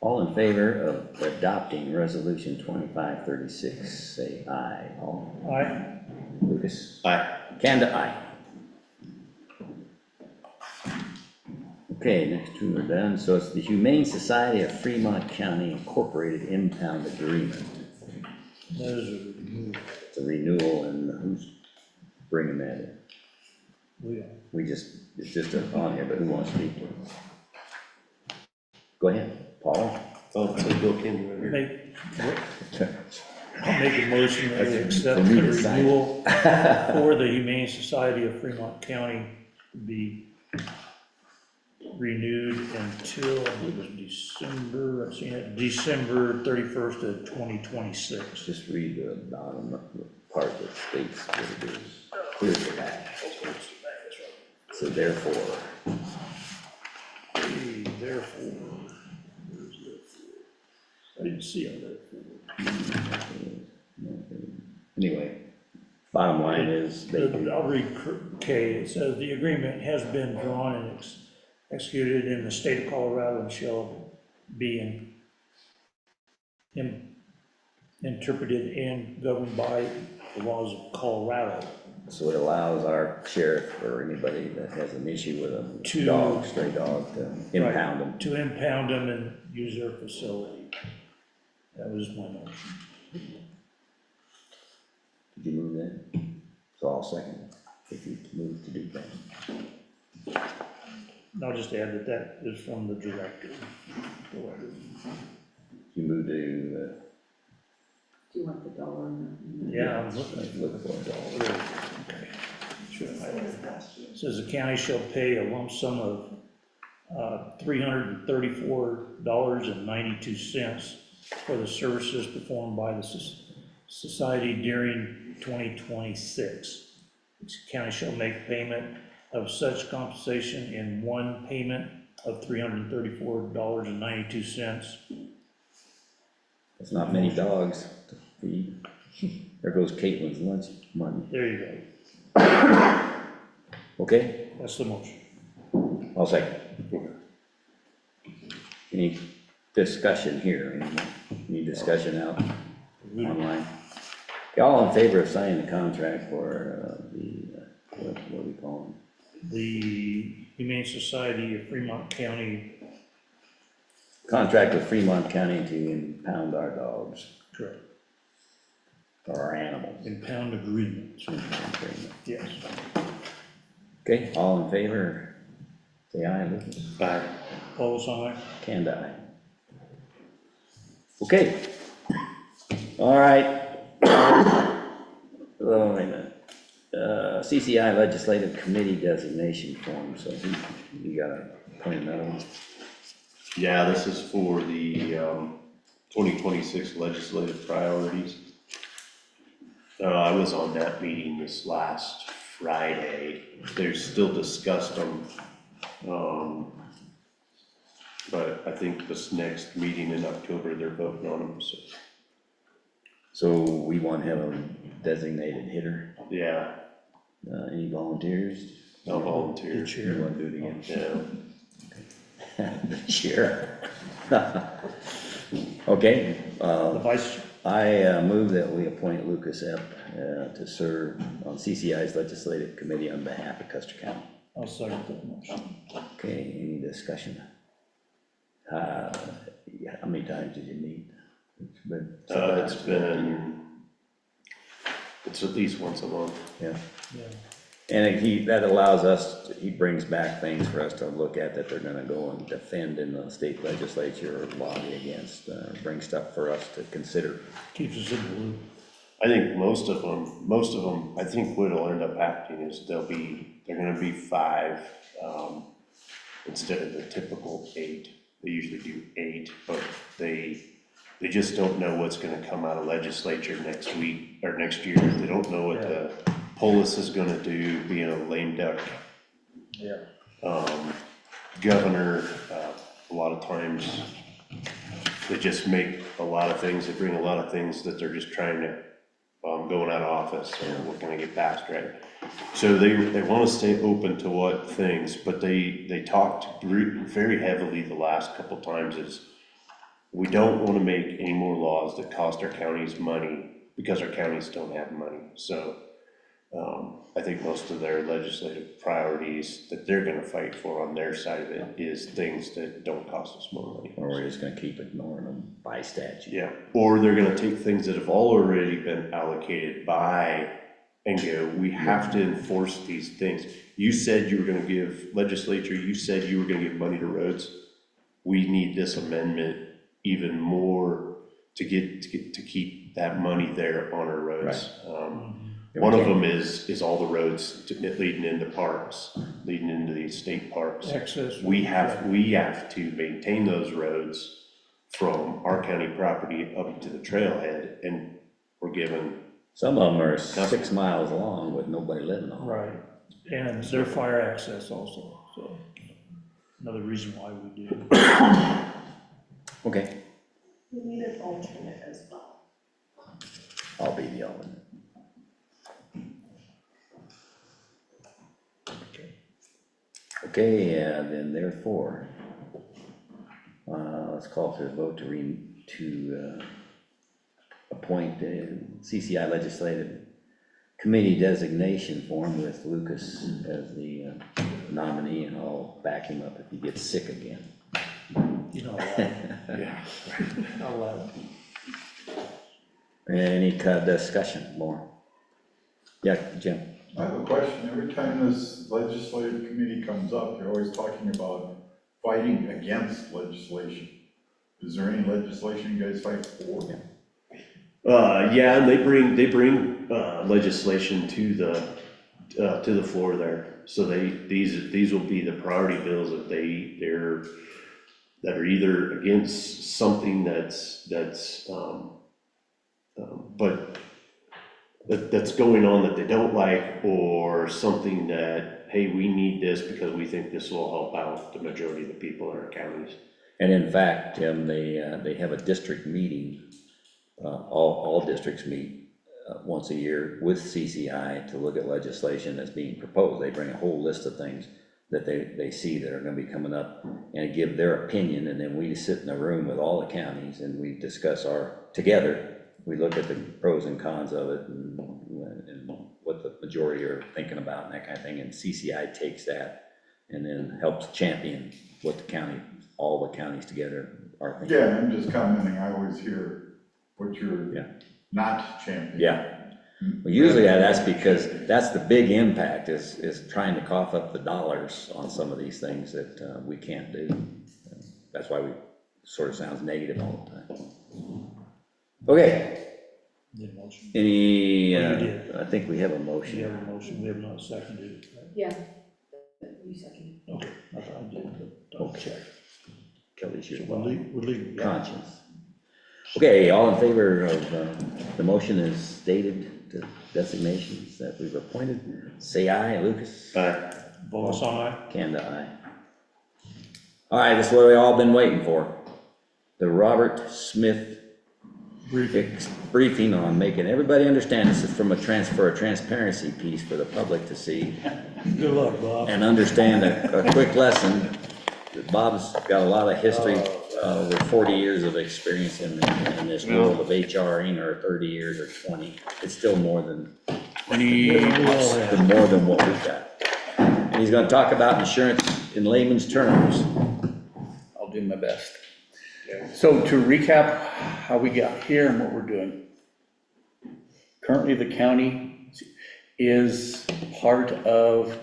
All in favor of adopting resolution 2536, say aye. All. Aye. Lucas? Aye. Kanda, aye. Okay, next two are done. So it's the Humane Society of Fremont County Incorporated impound agreement. Those are removed. It's a renewal, and who's bringing that in? We It's just on here, but who wants to speak to it? Go ahead, Paul. Oh, so Bill Candy right here. I'll make a motion that we accept For me the to sign. renewal for the Humane Society of Fremont County to be renewed until, I believe it was December, I've seen it, December 31st of 2026. Just read the bottom part that states what it is. Clear the back. So therefore, Hey, therefore, where's therefore? I didn't see a therefore. anyway, bottom line is they I'll read K. It says the agreement has been drawn and executed in the state of Colorado and shall be interpreted and governed by the laws of Colorado. So it allows our sheriff or anybody that has an issue with a To- dog, stray dog, to impound them. To impound them and use their facility. That was my motion. Did you move that? So I'll second if you move to do that. I'll just add that that is from the director. The letter. You move to, Do you want the dollar amount? Yeah, I'm looking. look for a dog. Okay. Should have highlighted that. It says the county shall pay a lump sum of $334.92 for the services performed by the society during 2026. The county shall make payment of such compensation in one payment of $334.92. It's not many dogs to feed. There goes Caitlin's lunch money. There you go. Okay, That's the motion. I'll second. Any discussion here? Any discussion out online? Okay, all in favor of signing the contract for what do we call them? The Humane Society of Fremont County, Contract with Fremont County to impound our dogs, correct, or our animals. impound agreements, yes. Okay, all in favor, say aye, Lucas. Aye. Opposed, aye. Can die. Okay. All right. Oh, wait a minute. CCI Legislative Committee designation form, so you gotta point another one. Yeah, this is for the 2026 legislative priorities. I was on that meeting this last Friday. They're still discussed them. But I think this next meeting in October, they're voting on them, so, So we want to have a designated hitter. yeah, Any volunteers? I'll volunteer. The chair. You want to do it again? Yeah, The chair. Okay, The vice, I move that we appoint Lucas Epp to serve on CCI's legislative committee on behalf of Custer County. I'll second that motion. Okay, any discussion? Yeah, how many times did you meet? it's at least once a month. Yeah, Yeah. and that allows us, he brings back things for us to look at that they're gonna go and defend in the state legislature or lobby against, bring stuff for us to consider. Keeps us in the loop. I think most of them, I think what'll end up happening is they're gonna be 5, instead of the typical 8. They usually do 8, but they just don't know what's gonna come out of legislature next week, or next year. They don't know what the polis is gonna do, being a lame duck. Yeah. Governor, a lot of times, they just make a lot of things, they bring a lot of things that they're just trying to, going out of office, or we're gonna get passed, right? So they wanna stay open to what things, but they talked very heavily the last couple times is, we don't wanna make any more laws that cost our counties money, because our counties don't have money. So, I think most of their legislative priorities that they're gonna fight for on their side of it is things that don't cost us more money. Or we're just gonna keep ignoring them by statute. Yeah, or they're gonna take things that have already been allocated by and go, we have to enforce these things. You said you were gonna give legislature, you said you were gonna give money to roads. We need this amendment even more to keep that money there on our roads. One of them is all the roads leading into parks, leading into these state parks. Access. We have to maintain those roads from our county property up to the trailhead, and we're given. Some of them are 6 miles long with nobody living on them. Right, and their fire access also, so another reason why we do. Okay, We need an alternate as well. I'll be the alternate. Okay, then therefore, let's call for a vote to appoint the CCI Legislative committee designation form with Lucas as the nominee, and I'll back him up if he gets sick again. You know, yeah, not allowed. Any kind of discussion more? Yeah, Jim? I have a question. Every time this legislative committee comes up, you're always talking about fighting against legislation. Is there any legislation you guys fight for? Yeah, and they bring legislation to the floor there. So these will be the priority bills that that are either against something that's going on that they don't like, or something that, hey, we need this because we think this will help out the majority of the people in our counties. And in fact, Tim, they have a district meeting, all districts meet once a year with CCI to look at legislation that's being proposed. They bring a whole list of things that they see that are gonna be coming up and give their opinion, and then we sit in a room with all the counties and we discuss together. We look at the pros and cons of it and what the majority are thinking about and that kind of thing, and CCI takes that and then helps champion what all the counties together are thinking. Yeah, I'm just commenting. I always hear what you're not championing. Yeah. Well, usually that's because that's the big impact is trying to cough up the dollars on some of these things that we can't do. That's why we sort of sounds negative all the time. Okay. Need a motion? Any, Oh, you did. I think we have a We motion. have a motion, we have not seconded it, right? Yeah. You second. Okay, I thought I did, but I'll check. Kelly's your So we're leaving. conscience. Okay, all in favor of the motion is stated, the designations that we've appointed, say aye. Lucas? Aye. Vote aye. Kanda, aye. All right, this is what we've all been waiting for. The Robert Smith briefing on making everybody understand. This is from a transparency piece for the public to see Good luck, Bob. and understand a quick lesson. Bob's got a lot of history, over 40 years of experience in this world of HRing, or 30 years or 20. It's still more than what we've got. And he's gonna talk about insurance in layman's terms. I'll do my best. So to recap how we got here and what we're doing. Currently, the county is part of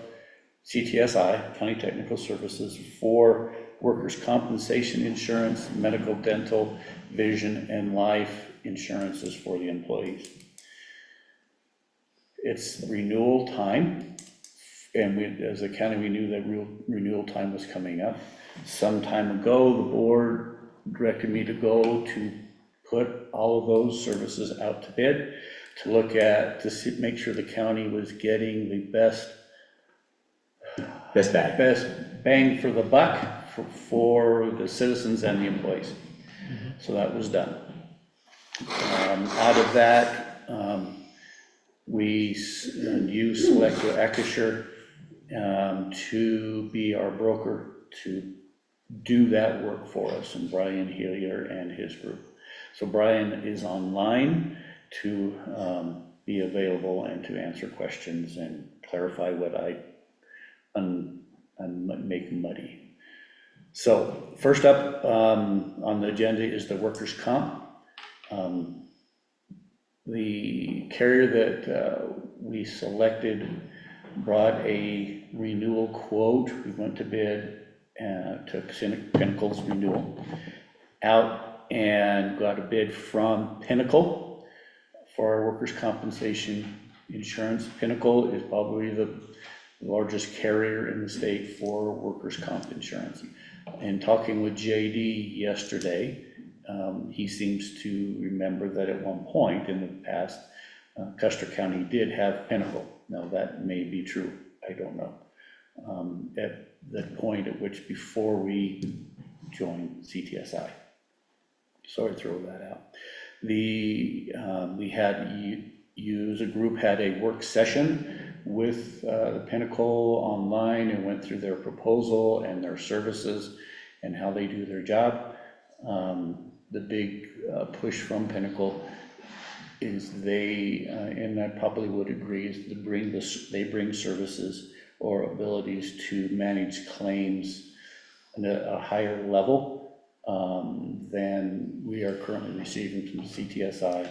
CTSI, County Technical Services, for workers' compensation insurance, medical, dental, vision, and life insurances for the employees. It's renewal time, and we, as a county, we knew that renewal time was coming up. Some time ago, the board directed me to go to put all of those services out to bid, to look at, to make sure the county was getting the best bang for the buck for the citizens and the employees. So that was done. Out of that, you selected Acrisure to be our broker to do that work for us, and Brian Hillier and his group. So Brian is online to be available and to answer questions and clarify what I make muddy. So first up on the agenda is the workers' comp. The carrier that we selected brought a renewal quote. We went to bid, took Pinnacle's renewal out and got a bid from Pinnacle for our workers' compensation insurance. Pinnacle is probably the largest carrier in the state for workers' comp insurance. And talking with JD yesterday, he seems to remember that at one point in the past, Custer County did have Pinnacle. Now that may be true, I don't know. At the point at which before we joined CTSI. So I throw that out. We had, you as a group had a work session with the Pinnacle online and went through their proposal and their services and how they do their job. The big push from Pinnacle is they, and I probably would agree, is to bring they bring services or abilities to manage claims at a higher level than we are currently receiving from CTSI.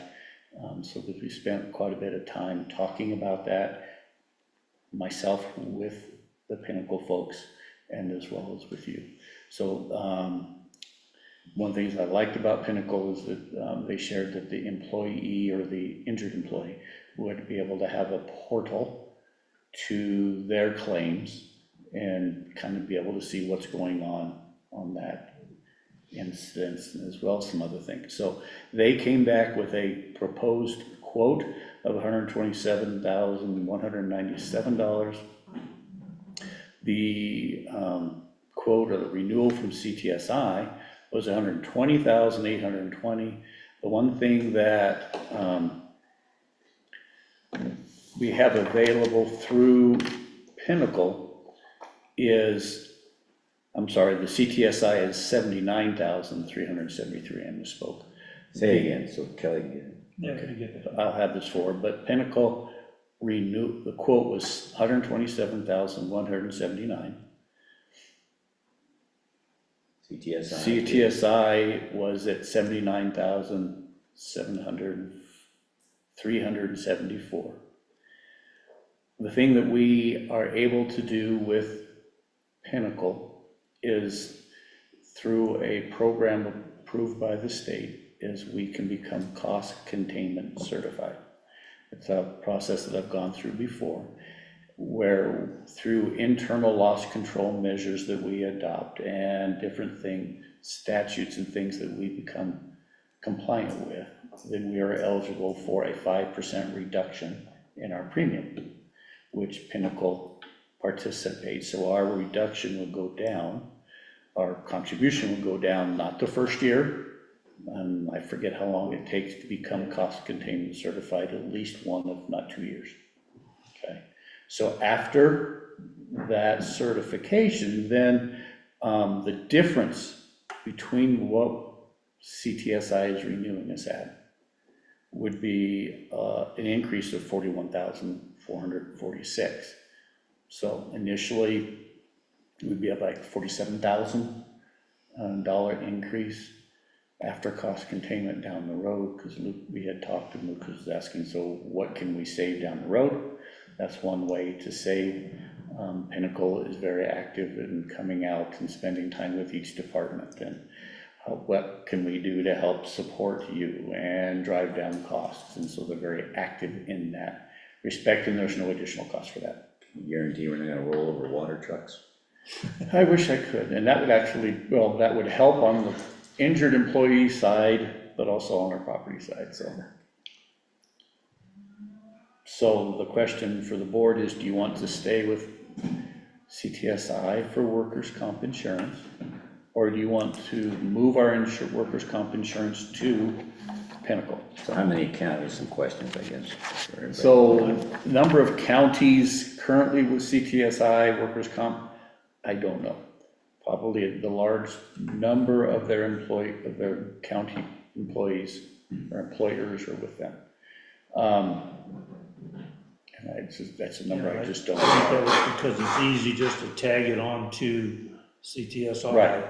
So that we spent quite a bit of time talking about that, myself with the Pinnacle folks and as well as with you. So one of the things I liked about Pinnacle is that they shared that the employee or the injured employee would be able to have a portal to their claims and kind of be able to see what's going on that instance, as well as some other things. So they came back with a proposed quote of $127,197. The quote or the renewal from CTSI was $120,820. The one thing that we have available through Pinnacle is, I'm sorry, the CTSI is $79,373, I misspoke. Say it again, so Kelly can get it. Yeah, you get that. I'll have this for, but Pinnacle the quote was $127,179. CTSI was at $79,374. The thing that we are able to do with Pinnacle is through a program approved by the state is we can become cost containment certified. It's a process that I've gone through before, where through internal loss control measures that we adopt and different statutes and things that we become compliant with, then we are eligible for a 5% reduction in our premium, which Pinnacle participates. So our reduction would go down, our contribution would go down, not the first year, I forget how long it takes to become cost containment certified, at least 1, if not 2 years. Okay, so after that certification, then the difference between what CTSI is renewing us at would be an increase of $41,446. So initially, we'd be up like $47,000 increase after cost containment down the road, because we had talked and Luke was asking, so what can we save down the road? That's one way to save. Pinnacle is very active in coming out and spending time with each department and what can we do to help support you and drive down costs, and so they're very active in that respect, and there's no additional cost for that. Guarantee we're not gonna roll over water trucks? I wish I could, and that would actually, well, that would help on the injured employee side, but also on our property side, so the question for the board is, do you want to stay with CTSI for workers' comp insurance? Or do you want to move our workers' comp insurance to Pinnacle? So how many counties, some questions, I guess. for everybody. So number of counties currently with CTSI workers' comp, I don't know. Probably the large number of their county employees or employers are with them. And that's a number I just don't I think know. that was because it's easy just to tag it on to CTSI. Right.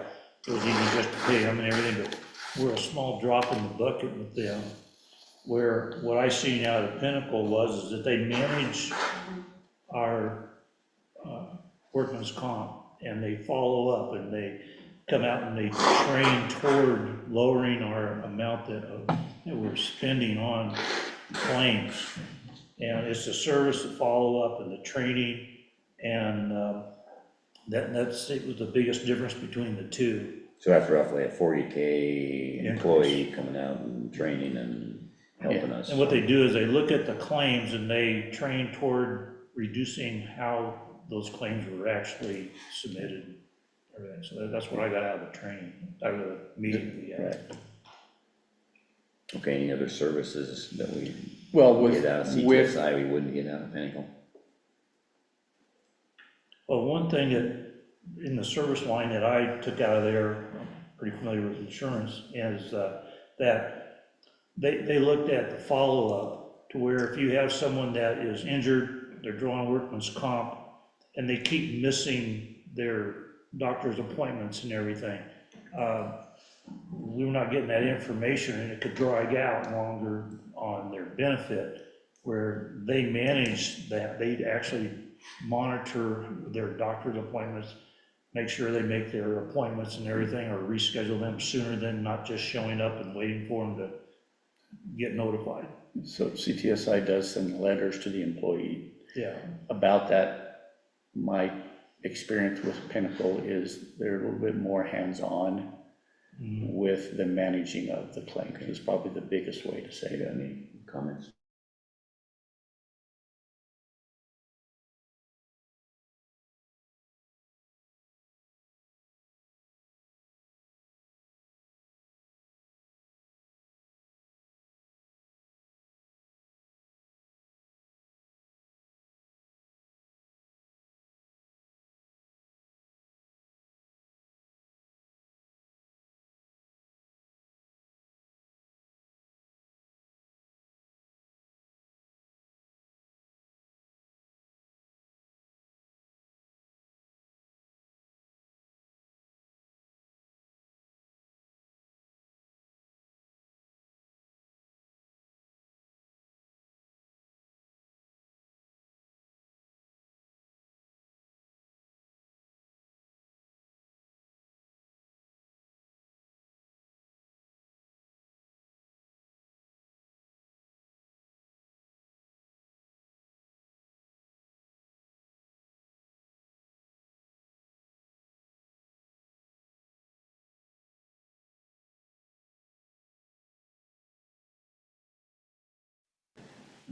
It was easy just to pay them and everything, but we're a small drop in the bucket with them. Where what I seen out of Pinnacle is that they manage our workman's comp, and they follow up, and they come out and they train toward lowering our amount that we're spending on claims. And it's the service, the follow-up, and the training, and that's it was the biggest difference between the two. So that's roughly a 40K employee coming out and training and helping us. And what they do is they look at the claims and they train toward reducing how those claims were actually submitted. Everything. So that's what I got out of the training, out of the meeting we had. Right. Okay, any other services that we Well, get out of CTSI we wouldn't get out of Pinnacle? Well, one thing that, in the service line that I took out of there, I'm pretty familiar with insurance, is that they looked at the follow-up to where if you have someone that is injured, they're drawing workman's comp, and they keep missing their doctor's appointments and everything, we were not getting that information, and it could drag out longer on their benefit, where they manage that. They actually monitor their doctor's appointments, make sure they make their appointments and everything, or reschedule them sooner than not just showing up and waiting for them to get notified. So CTSI does send letters to the employee Yeah. about that. My experience with Pinnacle is they're a little bit more hands-on with the managing of the claim. It's probably the biggest way to say that. Any comments?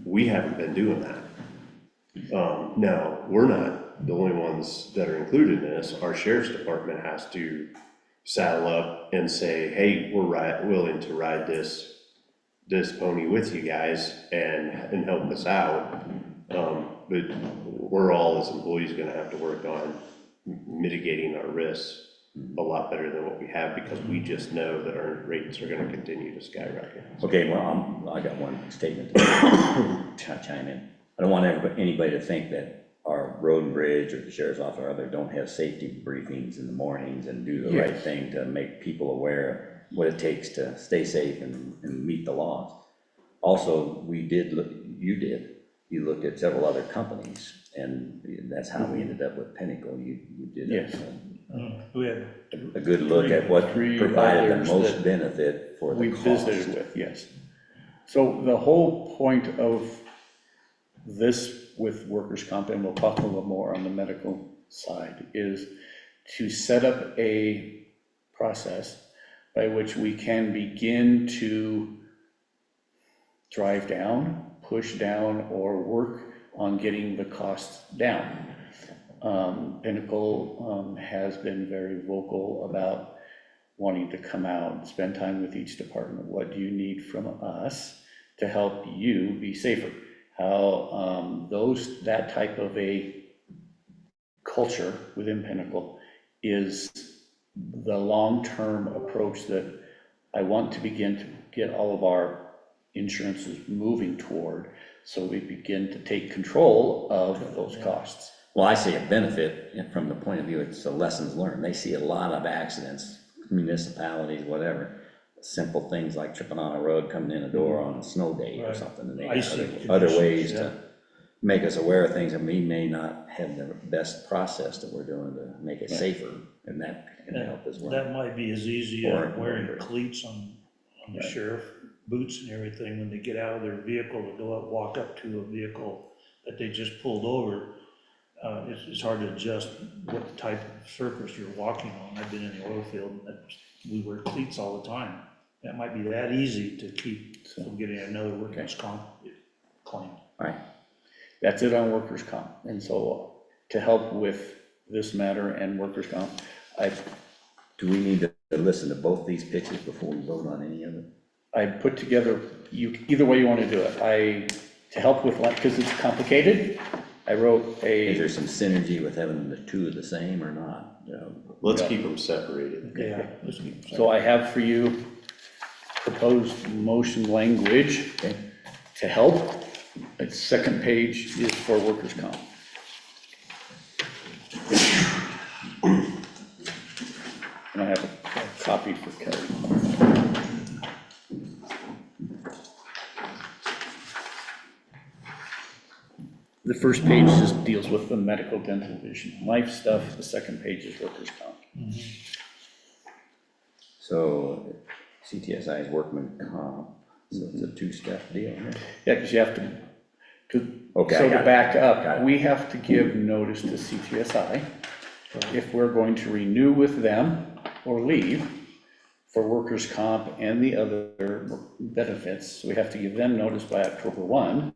We haven't been doing that. Now, we're not the only ones that are included in this. Our sheriff's department has to saddle up and say, hey, we're willing to ride this pony with you guys and help us out. But we're all as employees gonna have to work on mitigating our risks a lot better than what we have, because we just know that our rates are gonna continue to skyrocket. Okay, well, I got one statement to chime in. I don't want anybody to think that our road and bridge or the sheriff's office or other don't have safety briefings in the mornings and do the right thing to make people aware of what it takes to stay safe and meet the laws. Also, you looked at several other companies, and that's how we ended up with Pinnacle. You did We had a good look at what provided the others most that benefit for the we cost. visited with, yes. So the whole point of this with workers' comp, and we'll talk a little more on the medical side, is to set up a process by which we can begin to drive down, push down, or work on getting the costs down. Pinnacle has been very vocal about wanting to come out and spend time with each department. What do you need from us to help you be safer? How that type of a culture within Pinnacle is the long-term approach that I want to begin to get all of our insurances moving toward, so we begin to take control of those costs. Well, I see a benefit from the point of view, it's the lessons learned. They see a lot of accidents, municipalities, whatever, simple things like tripping on a road, coming in a door on a snow day or something, and they have other ways to make us aware of things, and we may not have the best process that we're doing to make it safer, and that can help as well. That might be as easy Or as wearing cleats on the sheriff, boots and everything, when they get out of their vehicle to go up, walk up to a vehicle that they just pulled over. It's hard to adjust what type of surface you're walking on. I've been in the oil field, and we wear cleats all the time. That might be that easy to keep from getting another workers' comp claim. All right. That's it on workers' comp. And so to help with this matter and workers' comp, do we need to listen to both these pitches before we vote on any of it? I put together, either way you want to do it. To help with, because it's complicated, I wrote Is there some synergy with having the two the same or not? Let's keep them separated. Yeah. Let's keep. So I have for you proposed motion language to help. Its second page is for workers' comp. And I have a copy for Kelly. The first page just deals with the medical, dental, vision, life stuff. The second page is workers' comp. So CTSI is workman comp, so it's a two-step deal, right? Yeah, because you have to, Okay, I so got to it. back Got up, it. we have to give notice to CTSI if we're going to renew with them or leave for workers' comp and the other benefits. We have to give them notice by October 1.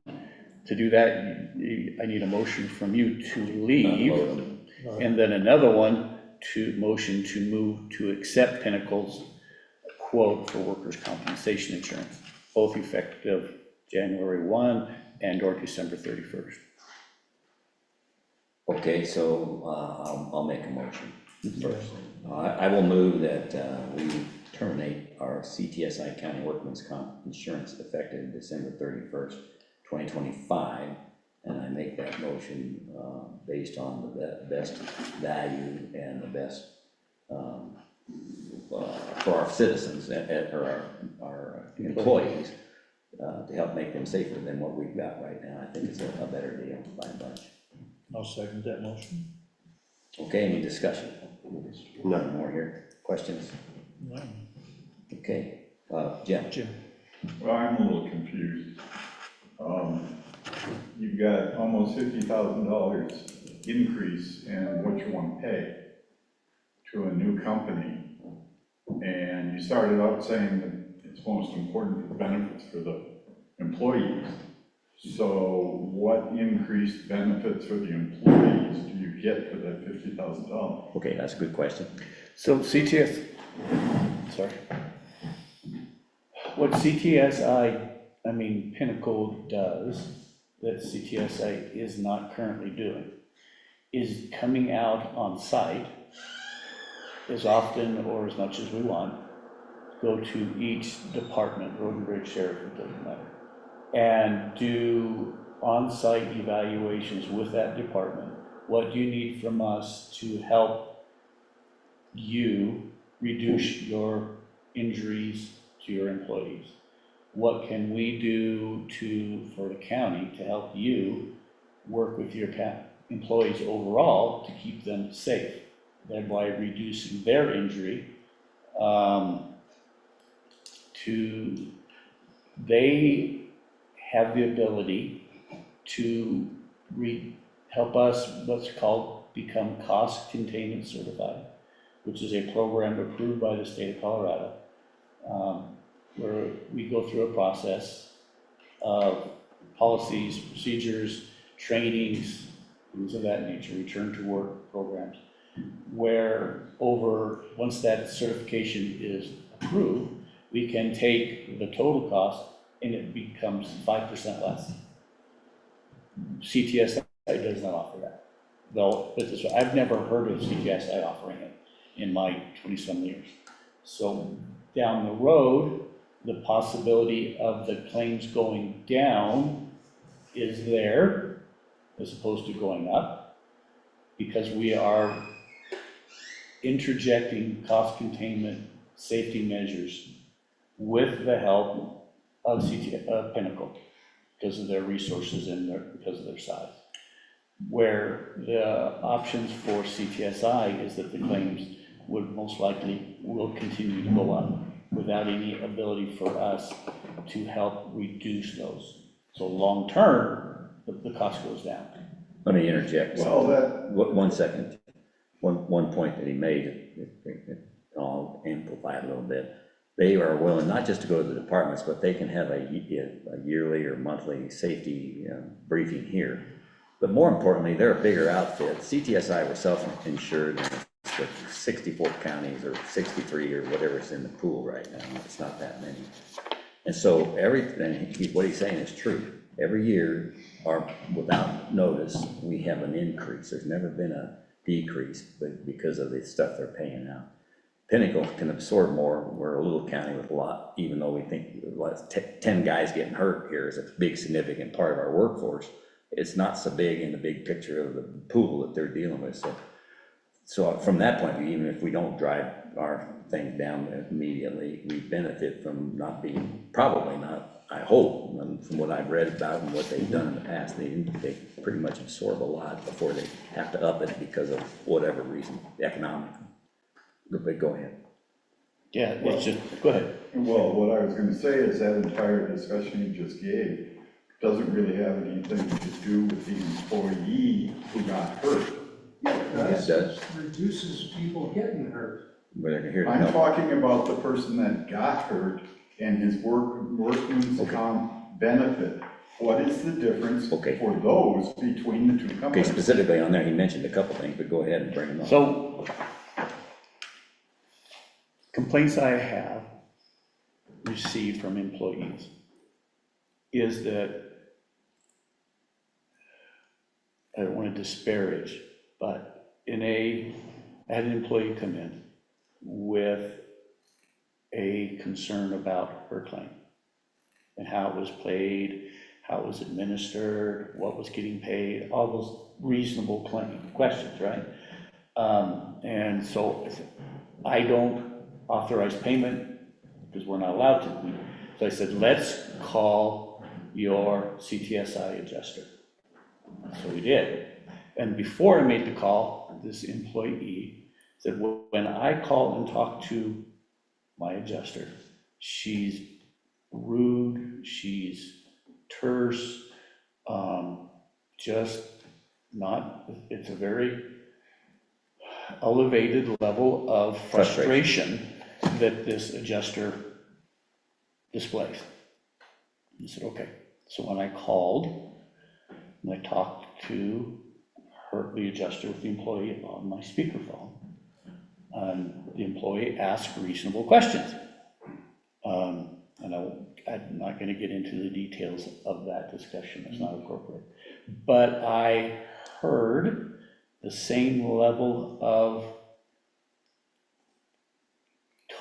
To do that, I need a motion from you to leave, and then another one to motion to move to accept Pinnacle's quote for workers' compensation insurance, both effective January 1 and or December 31st. Okay, so I'll make a motion first. I will move that we terminate our CTSI County Workman's Comp insurance effective December 31st, 2025, and I make that motion based on the best value and the best for our citizens or our employees to help make them safer than what we've got right now. I think it's a better deal by and large. I'll second that motion. Okay, any discussion? No. None more here. Questions? No. Okay, Jim? Well, I'm a little confused. You've got almost $50,000 increase in what you want to pay to a new company. And you started out saying that it's most important for the benefits for the employees. So what increased benefits for the employees do you get for that $50,000? Okay, that's a good question. So what CTSI, Pinnacle does, that CTSI is not currently doing, is coming out on site as often or as much as we want, go to each department, road and bridge, sheriff, it doesn't matter, and do on-site evaluations with that department. What do you need from us to help you reduce your injuries to your employees? What can we do for the county to help you work with your employees overall to keep them safe, thereby reducing their injury? They have the ability to help us, what's called, become cost containment certified, which is a program approved by the state of Colorado, where we go through a process of policies, procedures, trainings, things of that nature, return to work programs, where once that certification is approved, we can take the total cost and it becomes 5% less. CTSI does not offer that. Though, I've never heard of CTSI offering it in my 20-some years. So down the road, the possibility of the claims going down is there as opposed to going up, because we are interjecting cost containment safety measures with the help of Pinnacle because of their resources and because of their size. Where the options for CTSI is that the claims would most likely will continue to go up without any ability for us to help reduce those. So long term, the cost goes down. Let me interject. Well, One second. One point that he made, I'll amplify it a little bit. They are willing not just to go to the departments, but they can have a yearly or monthly safety briefing here. But more importantly, they're a bigger outfit. CTSI was self-insured in 64 counties or 63 or whatever is in the pool right now. It's not that many. And so what he's saying is true. Every year, or without notice, we have an increase. There's never been a decrease, but because of the stuff they're paying out. Pinnacle can absorb more. We're a little county with a lot, even though we think 10 guys getting hurt here is a big significant part of our workforce. It's not so big in the big picture of the pool that they're dealing with. So from that point of view, even if we don't drive our things down immediately, we benefit from not being, probably not, I hope, from what I've read about and what they've done in the past, they pretty much absorb a lot before they have to up it because of whatever reason, economic. But go ahead. Yeah, it's just, go ahead. Well, what I was gonna say is that entire discussion you just gave doesn't really have anything to do with the employee who got hurt. It does. Reduces people getting hurt. But they're here to I'm help. talking about the person that got hurt and his workman's comp benefit. What is the difference Okay. for those between the two Okay, companies? specifically on there, he mentioned a couple things, but go ahead and bring them up. So, complaints I have received from employees is that, I don't want to disparage, but I had an employee come in with a concern about her claim and how it was paid, how it was administered, what was getting paid, all those reasonable questions, right? And so I don't authorize payment because we're not allowed to. So I said, let's call your CTSI adjuster. So we did. And before I made the call, this employee said, when I call and talk to my adjuster, she's rude, she's terse, just not, it's a very elevated level of frustration that this adjuster displays. I said, okay. So when I called and I talked to the adjuster with the employee on my speakerphone, the employee asked reasonable questions. And I'm not going to get into the details of that discussion, it's not appropriate. But I heard the same level of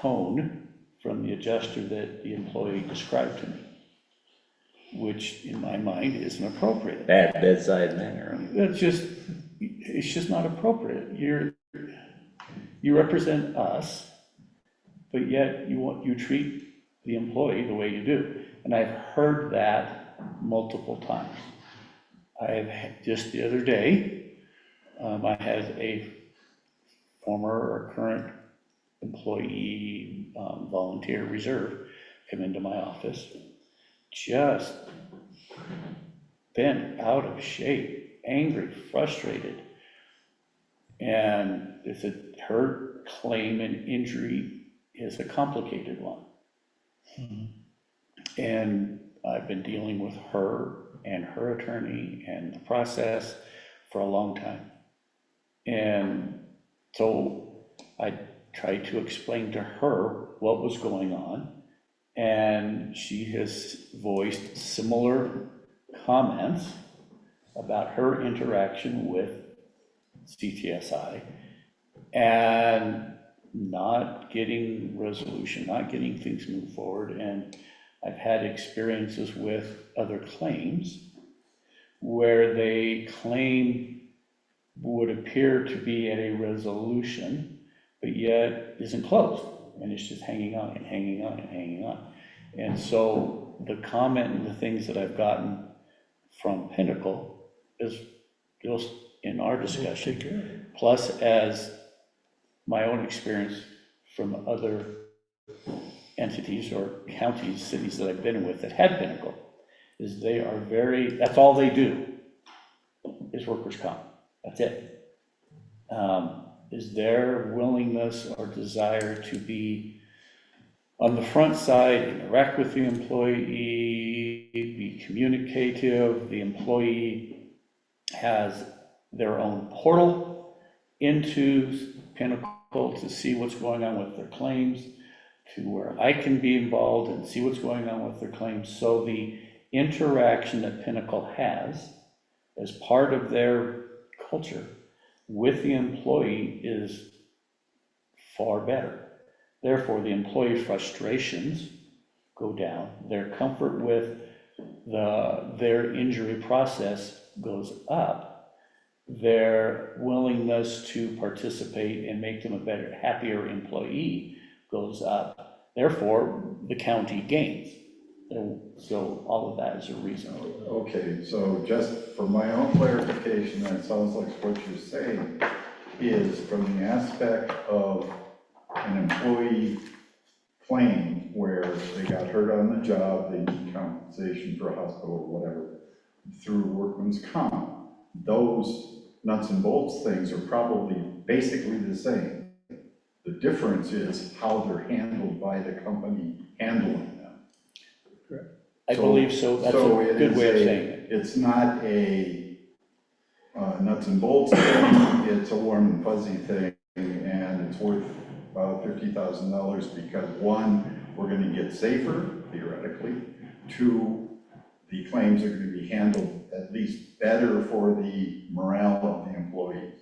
tone from the adjuster that the employee described to me, which in my mind isn't appropriate. Bad bedside manner. It's just not appropriate. You represent us, but yet you treat the employee the way you do. And I've heard that multiple times. Just the other day, I had a former or current employee, volunteer reserve, come into my office, just bent out of shape, angry, frustrated. And it's her claim and injury is a complicated one. And I've been dealing with her and her attorney and the process for a long time. And so I tried to explain to her what was going on, and she has voiced similar comments about her interaction with CTSI and not getting resolution, not getting things moved forward. And I've had experiences with other claims where they claim would appear to be at a resolution, but yet isn't closed, and it's just hanging on and hanging on and hanging on. And so the comment and the things that I've gotten from Pinnacle is just in our discussion, plus as my own experience from other entities or counties, cities that I've been with that had Pinnacle, is they are that's all they do, is workers' comp. That's it. Is their willingness or desire to be on the front side, interact with the employee, be communicative. The employee has their own portal into Pinnacle to see what's going on with their claims, to where I can be involved and see what's going on with their claims. So the interaction that Pinnacle has as part of their culture with the employee is far better. Therefore, the employee frustrations go down, their comfort with their injury process goes up, their willingness to participate and make them a better, happier employee goes up. Therefore, the county gains. So all of that is a reason. Okay, so just for my own clarification, that sounds like what you're saying is from the aspect of an employee claim where they got hurt on the job, they need compensation for a hospital or whatever, through workman's comp. Those nuts and bolts things are probably basically the same. The difference is how they're handled by the company handling them. I believe so. That's a good way of saying it. It's not a nuts and bolts thing, it's a warm and fuzzy thing, and it's worth about $50,000 because one, we're gonna get safer, theoretically. Two, the claims are gonna be handled at least better for the morale of the employees.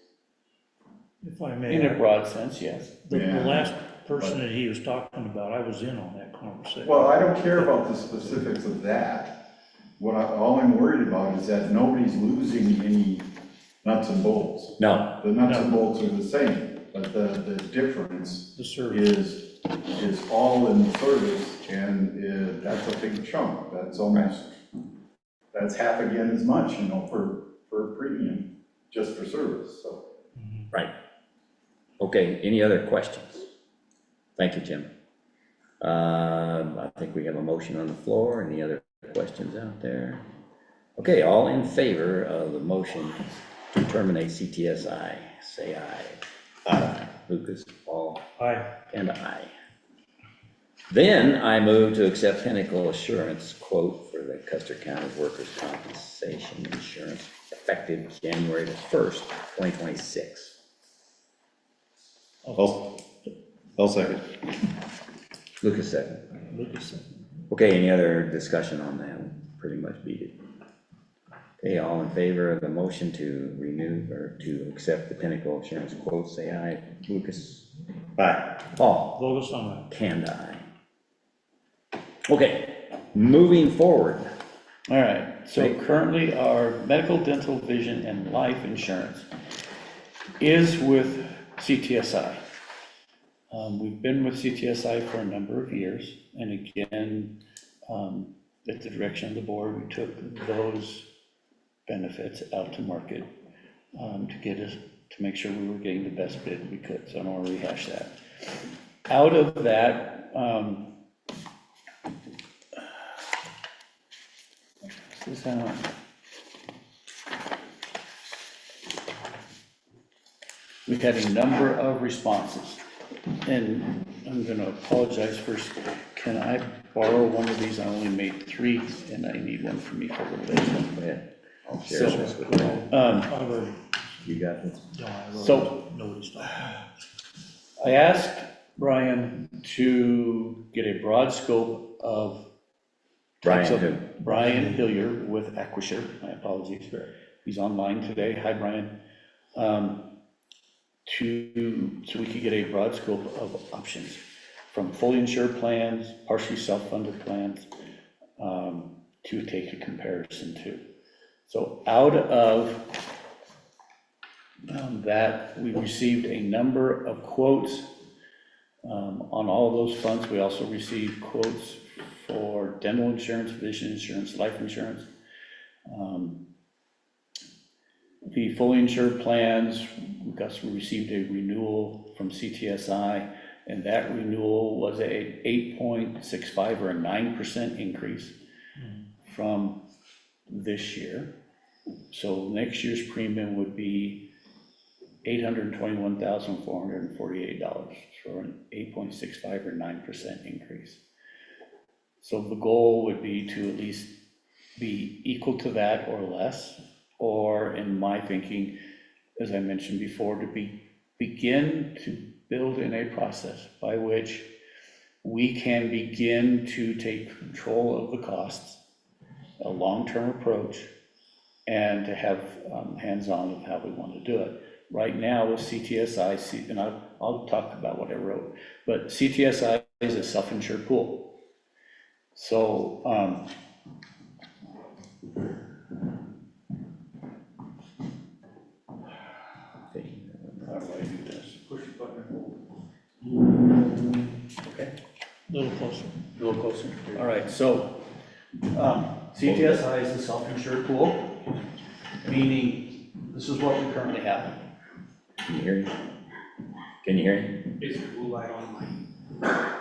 If I may. In a broad sense, yes. The Yeah. last person that he was talking about, I was in on that conversation. Well, I don't care about the specifics of that. All I'm worried about is that nobody's losing any nuts and bolts. No, The nuts and bolts are the same, but the difference The service. is all in the service, and that's a big chunk. That's half again as much, for a premium, just for service, so. right. Okay, any other questions? Thank you, Jim. I think we have a motion on the floor. Any other questions out there? Okay, all in favor of the motion to terminate CTSI, say aye. Aye. Lucas, Paul, Aye. and aye. Then I move to accept Pinnacle Assurance quote for the Custer County Workers' Compensation Insurance effective January the 1st, 2026. I'll second. Lucas second. Lucas. Okay, any other discussion on that? Pretty much beat it. Okay, all in favor of the motion to renew or to accept the Pinnacle Insurance quote, say aye. Lucas? Aye. Paul? Vote on that. And aye. Okay, moving forward. All right, so currently our medical, dental, vision, and life insurance is with CTSI. We've been with CTSI for a number of years, and again, at the direction of the board, we took those benefits out to market to make sure we were getting the best bid we could, so I don't want to rehash that. Out of that, we've had a number of responses, and I'm going to apologize first. Can I borrow one of these? I only made 3, and I need one for me for a little bit. Go ahead. I'll share this with you. You got it. So, Nobody's talking. I asked Brian to get a broad scope of Brian Hillier with Acquisure, my apologies. He's online today. Hi, Brian. So we could get a broad scope of options from fully insured plans, partially self-funded plans, to take a comparison to. So out of that, we received a number of quotes on all of those funds. We also received quotes for dental insurance, vision insurance, life insurance. The fully insured plans, we received a renewal from CTSI, and that renewal was a 8.65 or a 9% increase from this year. So next year's premium would be $821,448 for an 8.65 or 9% increase. So the goal would be to at least be equal to that or less, or in my thinking, as I mentioned before, to begin to build in a process by which we can begin to take control of the costs, a long-term approach, and to have hands-on with how we want to do it. right now with CTSI, and I'll talk about what I wrote, but CTSI is a self-insured pool. So, how do I do this? Push the button and hold. Okay. A little closer. A little closer. All right, so CTSI is a self-insured pool, meaning this is what we currently have. Can you hear me? Can you hear me? Is the blue light on my?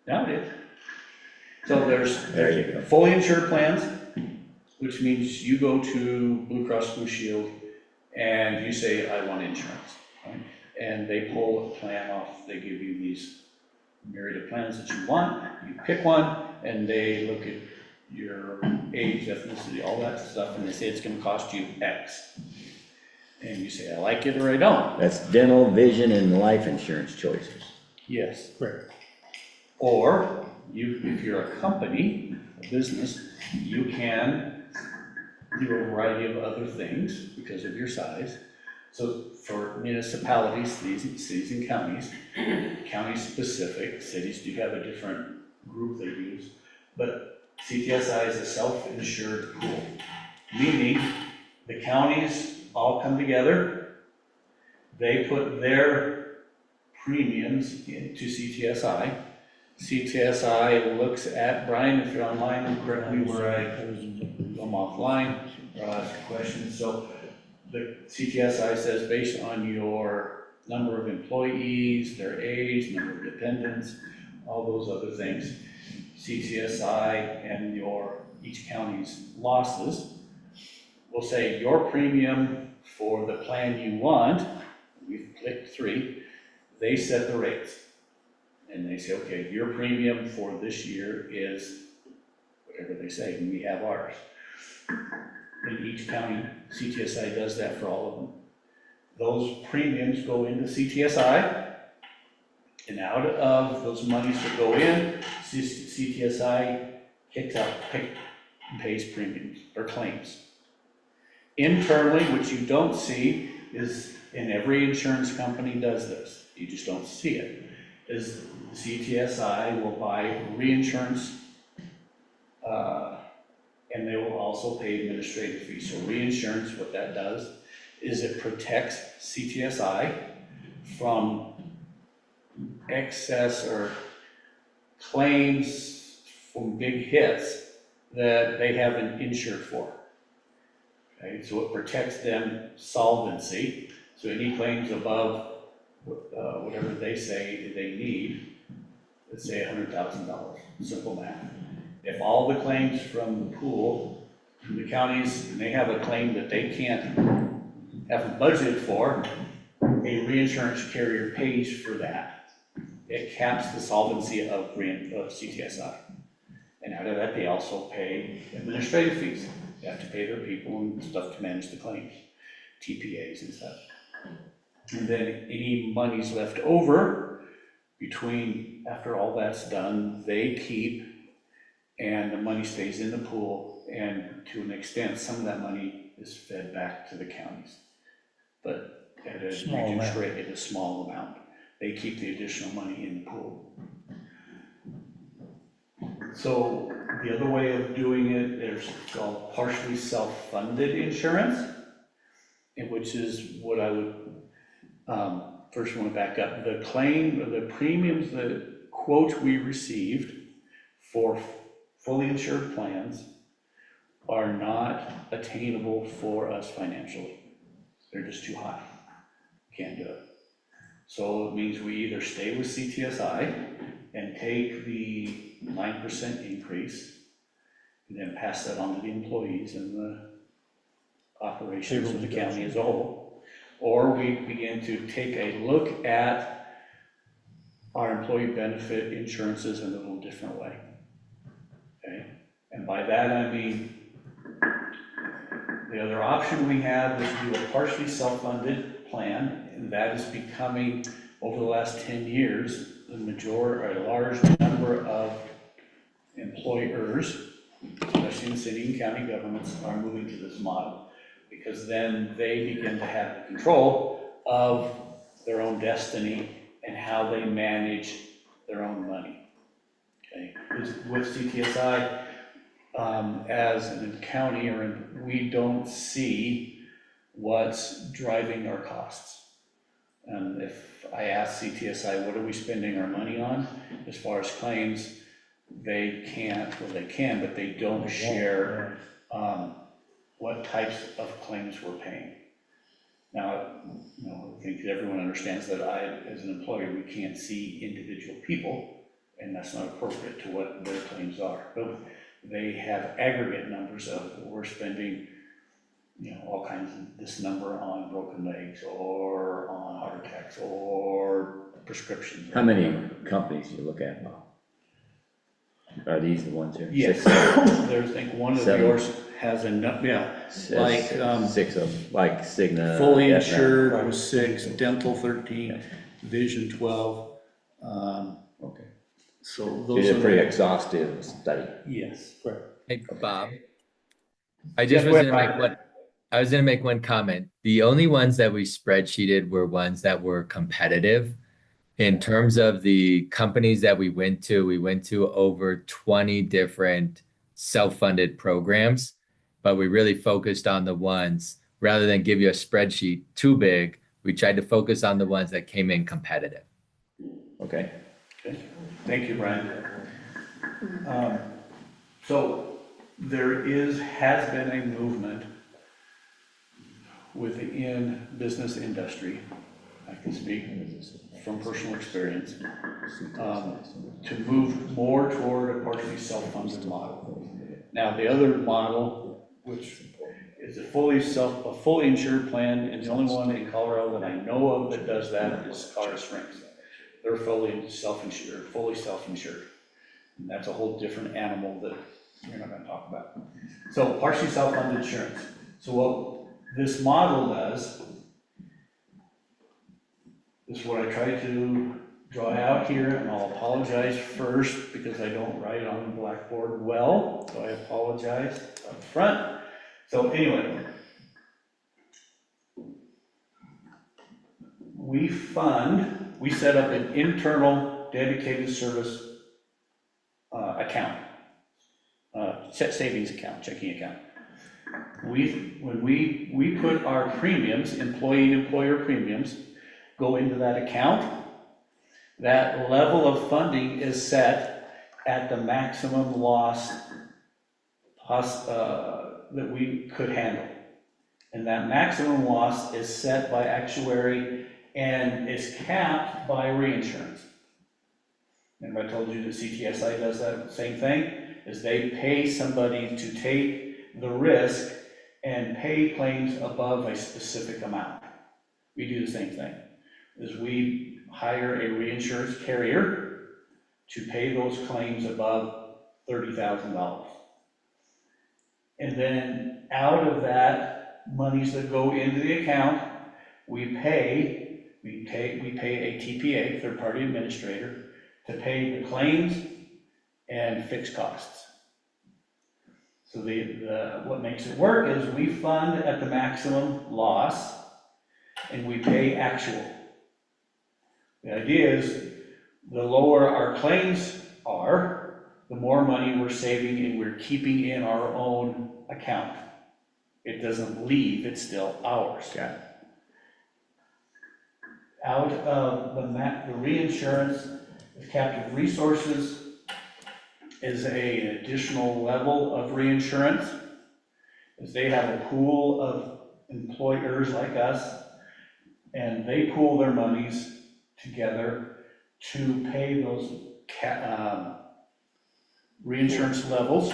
Now it is. So there's There you go. fully insured plans, which means you go to Blue Cross Blue Shield and you say, I want insurance, right? And they pull a plan off, they give you these myriad of plans that you want, you pick one, and they look at your age, ethnicity, all that stuff, and they say it's gonna cost you X. And you say, I like it or I don't. That's dental, vision, and life insurance choices. Yes. Correct. Or if you're a company, a business, you can do a variety of other things because of your size. So for municipalities, cities and counties, county-specific, cities do have a different group they use, but CTSI is a self-insured pool, meaning the counties all come together, they put their premiums into CTSI. CTSI looks at, Brian, if you're online, correct me where I'm offline, or I'll ask a question. So the CTSI says based on your number of employees, their age, number of dependents, all those other things, CTSI and each county's losses will say your premium for the plan you want, we've clicked 3, they set the rates. And they say, okay, your premium for this year is whatever they say, and we have ours. In each county, CTSI does that for all of them. Those premiums go into CTSI, and out of those monies that go in, CTSI pays premiums or claims. Internally, which you don't see, is, and every insurance company does this, you just don't see it, is CTSI will buy reinsurance, and they will also pay administrative fees. So reinsurance, what that does is it protects CTSI from excess or claims from big hits that they haven't insured for. Okay, so it protects them solvency. So any claims above whatever they say they need, let's say $100,000, simple math. If all the claims from the pool, from the counties, and they have a claim that they haven't budgeted for, a reinsurance carrier pays for that. It caps the solvency of CTSI. And out of that, they also pay administrative fees. They have to pay their people and stuff to manage the claims, TPAs and stuff. And then any money's left over after all that's done, they keep, and the money stays in the pool, and to an extent, some of that money is fed back to the counties. But at a reduced rate, at a small amount. They keep the additional money in the pool. So the other way of doing it, there's called partially self-funded insurance, which is what I would first want to back up. The premiums, the quote we received for fully insured plans are not attainable for us financially. They're just too high. Can't do it. So it means we either stay with CTSI and take the 9% increase and then pass that on to the employees and the operations of the county as a whole. Or we begin to take a look at our employee benefit insurances in a little different way. Okay? And by that I mean, the other option we have is to do a partially self-funded plan, and that is becoming, over the last 10 years, a large number of employers, especially in city and county governments, are moving to this model. because then they begin to have the control of their own destiny and how they manage their own money. Okay, with CTSI, as a county, we don't see what's driving our costs. And if I ask CTSI, what are we spending our money on as far as claims, they can't, well, they can, but they don't share what types of claims we're paying. Now, I think everyone understands that as an employer, we can't see individual people, and that's not appropriate to what their claims are. But they have aggregate numbers of we're spending, all kinds of this number on broken legs or on heart attacks or prescriptions. How many companies do you look at, Bob? Are these the ones here? Yes, Six? there's, I think one of Seven. yours has enough, like, Six of them, like Cigna. fully Aetna. insured was 6, dental 13, vision 12. Okay. So So those you are. did a pretty exhaustive study. Yes. Hey, Bob. I just was gonna make one, I was gonna make one comment. The only ones that we spreadsheeted were ones that were competitive. In terms of the companies that we went to over 20 different self-funded programs, but we really focused on the ones, rather than give you a spreadsheet too big, we tried to focus on the ones that came in competitive. Okay. Thank you, Brian. So there has been a movement within business industry, I can speak from personal experience, to move more toward a partially self-funded model. Now, the other model, which is a fully insured plan, and the only one in Colorado that I know of that does that is Colorado Springs. They're fully self-insured. And that's a whole different animal that we're not gonna talk about. So partially self-funded insurance. So what this model does is what I try to draw out here, and I'll apologize first because I don't write on the blackboard well, so I apologize up front. So anyway, we set up an internal dedicated service account, savings account, checking account. When we put our premiums, employee and employer premiums, go into that account, that level of funding is set at the maximum loss that we could handle. And that maximum loss is set by actuary and is capped by reinsurance. Remember I told you that CTSI does that same thing, is they pay somebody to take the risk and pay claims above a specific amount. We do the same thing, is we hire a reinsurance carrier to pay those claims above $30,000. And then out of that, monies that go into the account, we pay a TPA, third-party administrator, to pay the claims and fixed costs. So what makes it work is we fund at the maximum loss and we pay actual. The idea is the lower our claims are, the more money we're saving and we're keeping in our own account. It doesn't leave, it's still ours. Got it. Out of the reinsurance, the captive resources is an additional level of reinsurance, as they have a pool of employers like us, and they pool their monies together to pay those reinsurance levels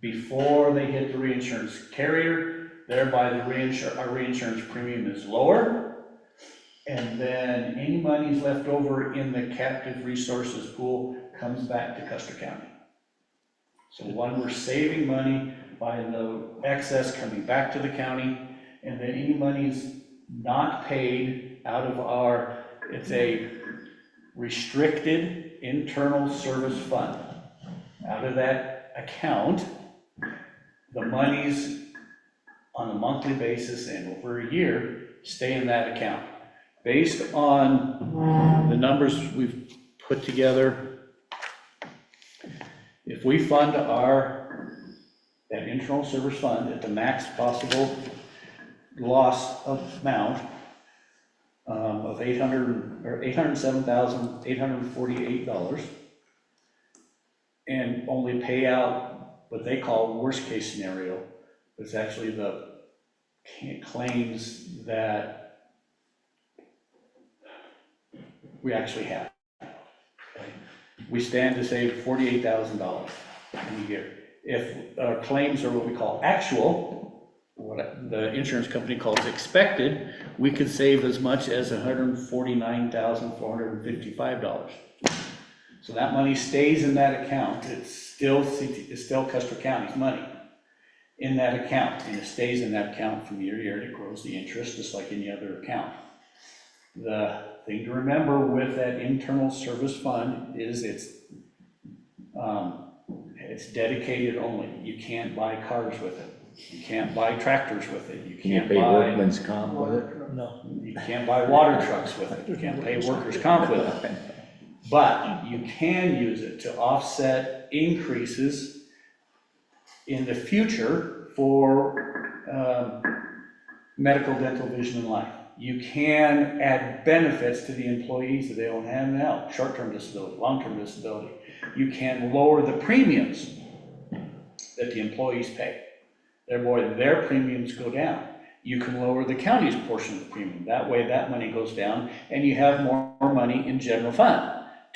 before they hit the reinsurance carrier, thereby our reinsurance premium is lower. And then any monies left over in the captive resources pool comes back to Custer County. So one, we're saving money by the excess coming back to the county, and then any monies not paid out of it's a restricted internal service fund. Out of that account, the monies on a monthly basis and over a year, stay in that account. Based on the numbers we've put together, if we fund that internal service fund at the max possible loss amount of $807,848, and only pay out what they call worst case scenario, it's actually the claims that we actually have. Okay? We stand to save $48,000 in a year. If our claims are what we call actual, what the insurance company calls expected, we could save as much as $149,455. So that money stays in that account. It's still Custer County's money in that account, and it stays in that account from year to year. It grows the interest just like any other account. The thing to remember with that internal service fund is it's dedicated only. You can't buy cars with it. You can't buy tractors with it. You Can you can't pay buy, workman's comp with it? No. you can't buy water trucks with it. You can't pay workers' comp with it. But you can use it to offset increases in the future for medical, dental, vision, and life. You can add benefits to the employees that they don't have now, short-term disability, long-term disability. You can lower the premiums that the employees pay. Therefore, their premiums go down. You can lower the county's portion of the premium. That way, that money goes down, and you have more money in general fund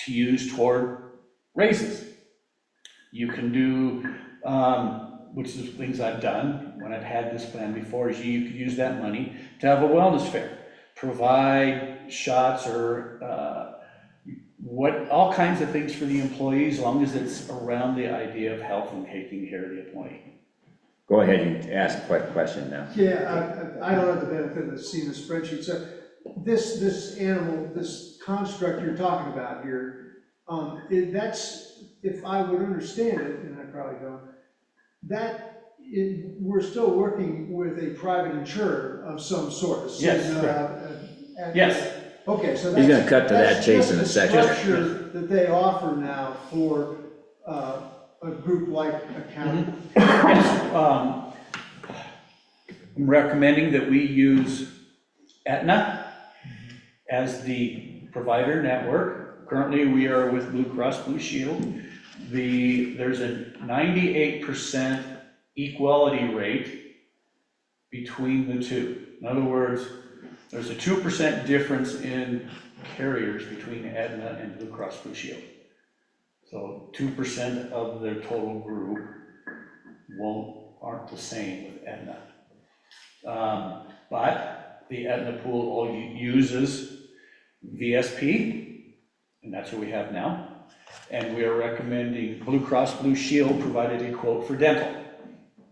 to use toward raises. You can do, which is things I've done when I've had this plan before, is you could use that money to have a wellness fair, provide shots or all kinds of things for the employees, as long as it's around the idea of health and taking care of the employee. Go ahead and ask a question now. Yeah, I don't have the benefit of seeing the spreadsheet, so this animal, this construct you're talking about here, that's, if I would understand it, and I probably don't, we're still working with a private insurer of some sort. Yes. Yes. Okay, so He's gonna cut to that chase in a second. That's just the structure that they offer now for a group-like account. Yes, I'm recommending that we use Aetna as the provider network. Currently, we are with Blue Cross Blue Shield. There's a 98% equality rate between the two. In other words, there's a 2% difference in carriers between Aetna and Blue Cross Blue Shield. So 2% of their total group aren't the same with Aetna. But the Aetna pool uses VSP, and that's what we have now. And we are recommending Blue Cross Blue Shield provided a quote for dental.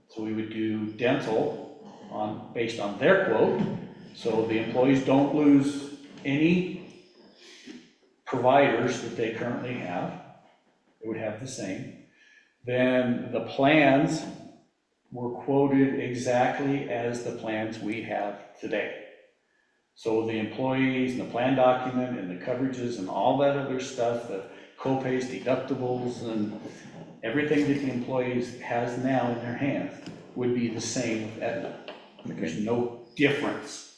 So we would do dental based on their quote, so the employees don't lose any providers that they currently have. It would have the same. Then the plans were quoted exactly as the plans we have today. So the employees and the plan document and the coverages and all that other stuff, the co-pays, deductibles, and everything that the employees has now in their hands would be the same with Aetna. There's no difference.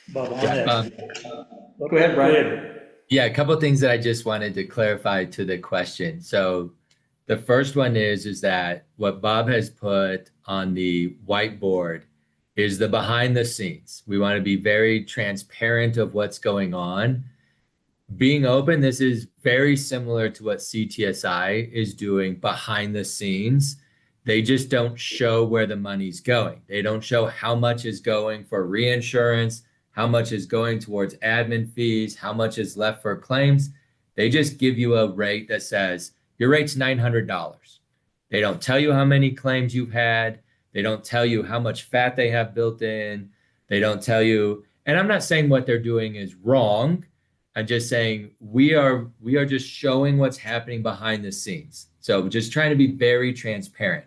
Bob, on that. Go ahead, Brian. Yeah, a couple of things that I just wanted to clarify to the question. So the first one is that what Bob has put on the whiteboard is the behind the scenes. We want to be very transparent of what's going on. Being open, this is very similar to what CTSI is doing behind the scenes. They just don't show where the money's going. They don't show how much is going for reinsurance, how much is going towards admin fees, how much is left for claims. They just give you a rate that says, your rate's $900. They don't tell you how many claims you've had. They don't tell you how much fat they have built in. They don't tell you, and I'm not saying what they're doing is wrong. I'm just saying we are just showing what's happening behind the scenes. So just trying to be very transparent.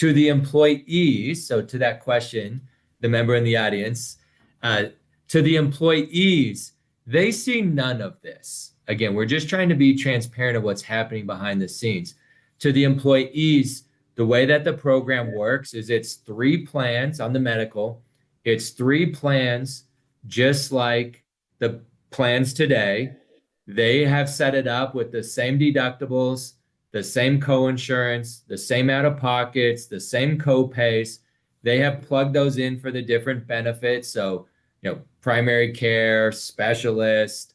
To the employees, so to that question, the member in the audience, to the employees, they see none of this. Again, we're just trying to be transparent of what's happening behind the scenes. To the employees, the way that the program works is it's 3 plans on the medical. It's 3 plans, just like the plans today. They have set it up with the same deductibles, the same co-insurance, the same out-of-pockets, the same co-pays. They have plugged those in for the different benefits. So, primary care, specialist,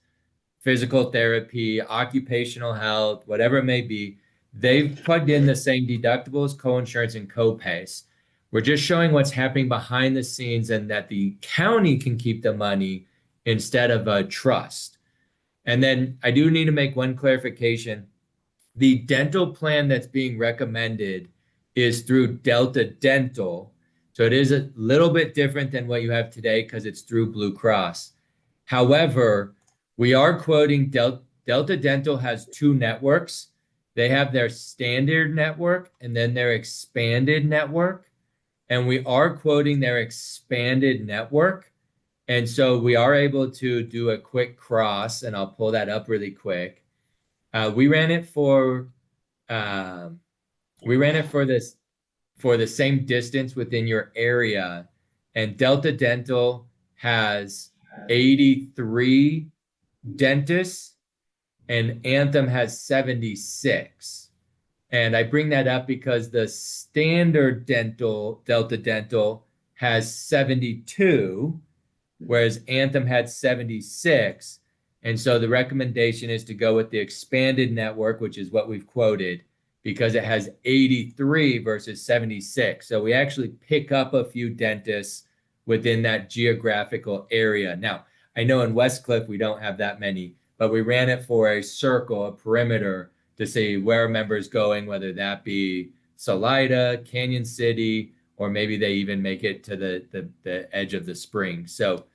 physical therapy, occupational health, whatever it may be. They've plugged in the same deductibles, co-insurance, and co-pays. We're just showing what's happening behind the scenes and that the county can keep the money instead of a trust. And then I do need to make one clarification. The dental plan that's being recommended is through Delta Dental. So it is a little bit different than what you have today because it's through Blue Cross. However, we are quoting Delta Dental has 2 networks. They have their standard network and then their expanded network. And we are quoting their expanded network. And so we are able to do a quick cross, and I'll pull that up really quick. We ran it for this for the same distance within your area, and Delta Dental has 83 dentists, and Anthem has 76. And I bring that up because the standard Delta Dental has 72, whereas Anthem had 76. And so the recommendation is to go with the expanded network, which is what we've quoted, because it has 83 versus 76. So we actually pick up a few dentists within that geographical area. Now, I know in Westcliff we don't have that many, but we ran it for a circle, a perimeter, to see where are members going, whether that be Salida, Canyon City, or maybe they even make it to the edge of the spring. So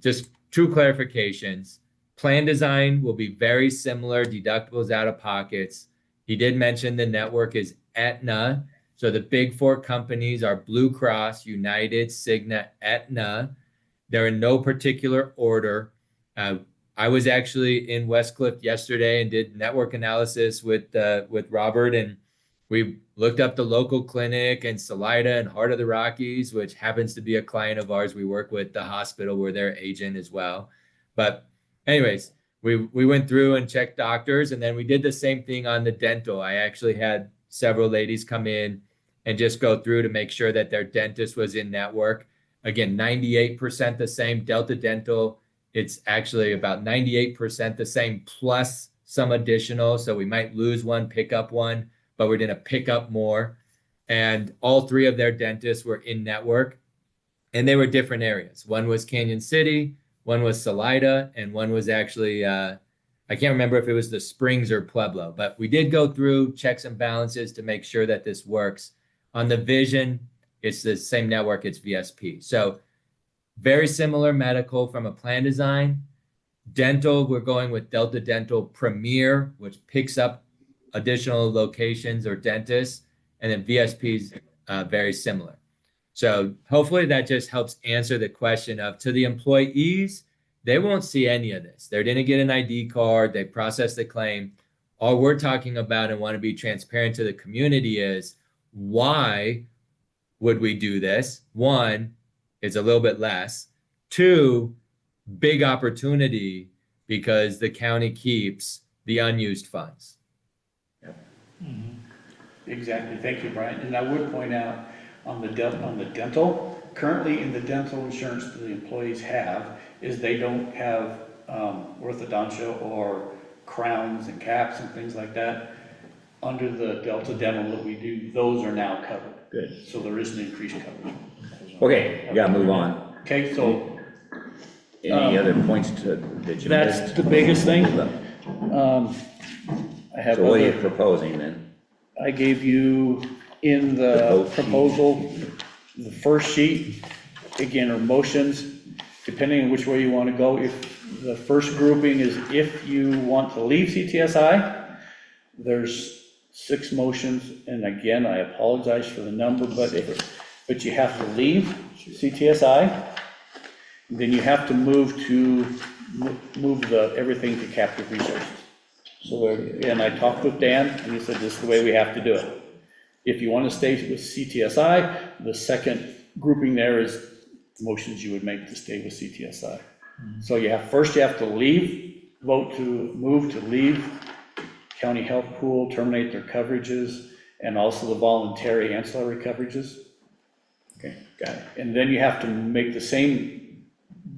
just 2 clarifications. Plan design will be very similar, deductibles, out of pockets. He did mention the network is Aetna. So the big 4 companies are Blue Cross, United, Cigna, Aetna. They're in no particular order. I was actually in Westcliff yesterday and did network analysis with Robert, and we looked up the local clinic in Salida and Heart of the Rockies, which happens to be a client of ours. We work with the hospital, we're their agent as well. But anyways, we went through and checked doctors, and then we did the same thing on the dental. I actually had several ladies come in and just go through to make sure that their dentist was in network. Again, 98% the same. Delta Dental, it's actually about 98% the same plus some additional. So we might lose one, pick up one, but we're going to pick up more. And all 3 of their dentists were in network, and they were different areas. One was Canyon City, one was Salida, and one was actually, I can't remember if it was the Springs or Pueblo, but we did go through checks and balances to make sure that this works. On the vision, it's the same network, it's VSP. So very similar medical from a plan design. Dental, we're going with Delta Dental Premier, which picks up additional locations or dentists, and then VSP is very similar. So hopefully that just helps answer the question of, to the employees, they won't see any of this. They're going to get an ID card, they process the claim. All we're talking about and want to be transparent to the community is, why would we do this? 1, it's a little bit less. 2, big opportunity because the county keeps the unused funds. Exactly, thank you, Brian. And I would point out on the dental, currently in the dental insurance that the employees have, is they don't have orthodontia or crowns and caps and things like that. Under the Delta Dental that we do, those are now covered. Good. So there is an increased coverage. Okay, we gotta move on. Okay, so Any other points that you that's missed? the biggest thing. I have So what are you other, proposing then? I gave you in the proposal, the first sheet, again, are motions, depending on which way you want to go. If the first grouping is if you want to leave CTSI, there's 6 motions, and again, I apologize for the number, but you have to leave CTSI, then you have to move everything to captive resources. So, and I talked with Dan, and he said, this is the way we have to do it. If you want to stay with CTSI, the second grouping there is motions you would make to stay with CTSI. So you have to vote to move to leave county health pool, terminate their coverages, and also the voluntary ancillary coverages. Okay, got it. And then you have to make the same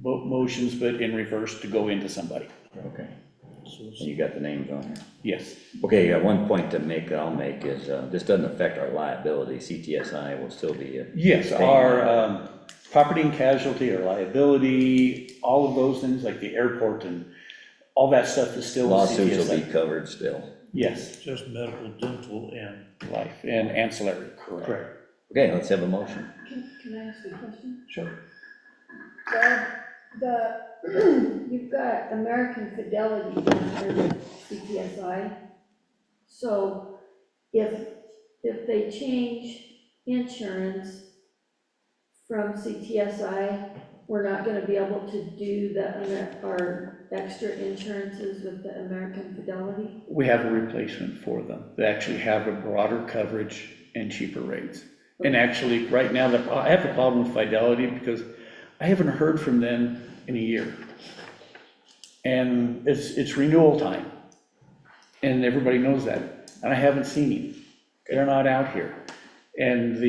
motions, but in reverse to go into somebody. Okay. And you got the names on here? Yes. Okay, one point I'll make is, this doesn't affect our liability. CTSI will still be. Yes, our property and casualty, our liability, all of those things like the airport and all that stuff is still. Lawsuits will CTSI. be covered still. Yes. Just medical, dental, and. Life and ancillary, correct. Okay, let's have a motion. Can I ask you a question? Sure. You've got American Fidelity under CTSI. So if they change insurance from CTSI, we're not gonna be able to do our extra insurances with the American Fidelity? We have a replacement for them. They actually have a broader coverage and cheaper rates. And actually, right now, I have a problem with Fidelity because I haven't heard from them in a year. And it's renewal time. And everybody knows that. And I haven't seen him. They're not out here. And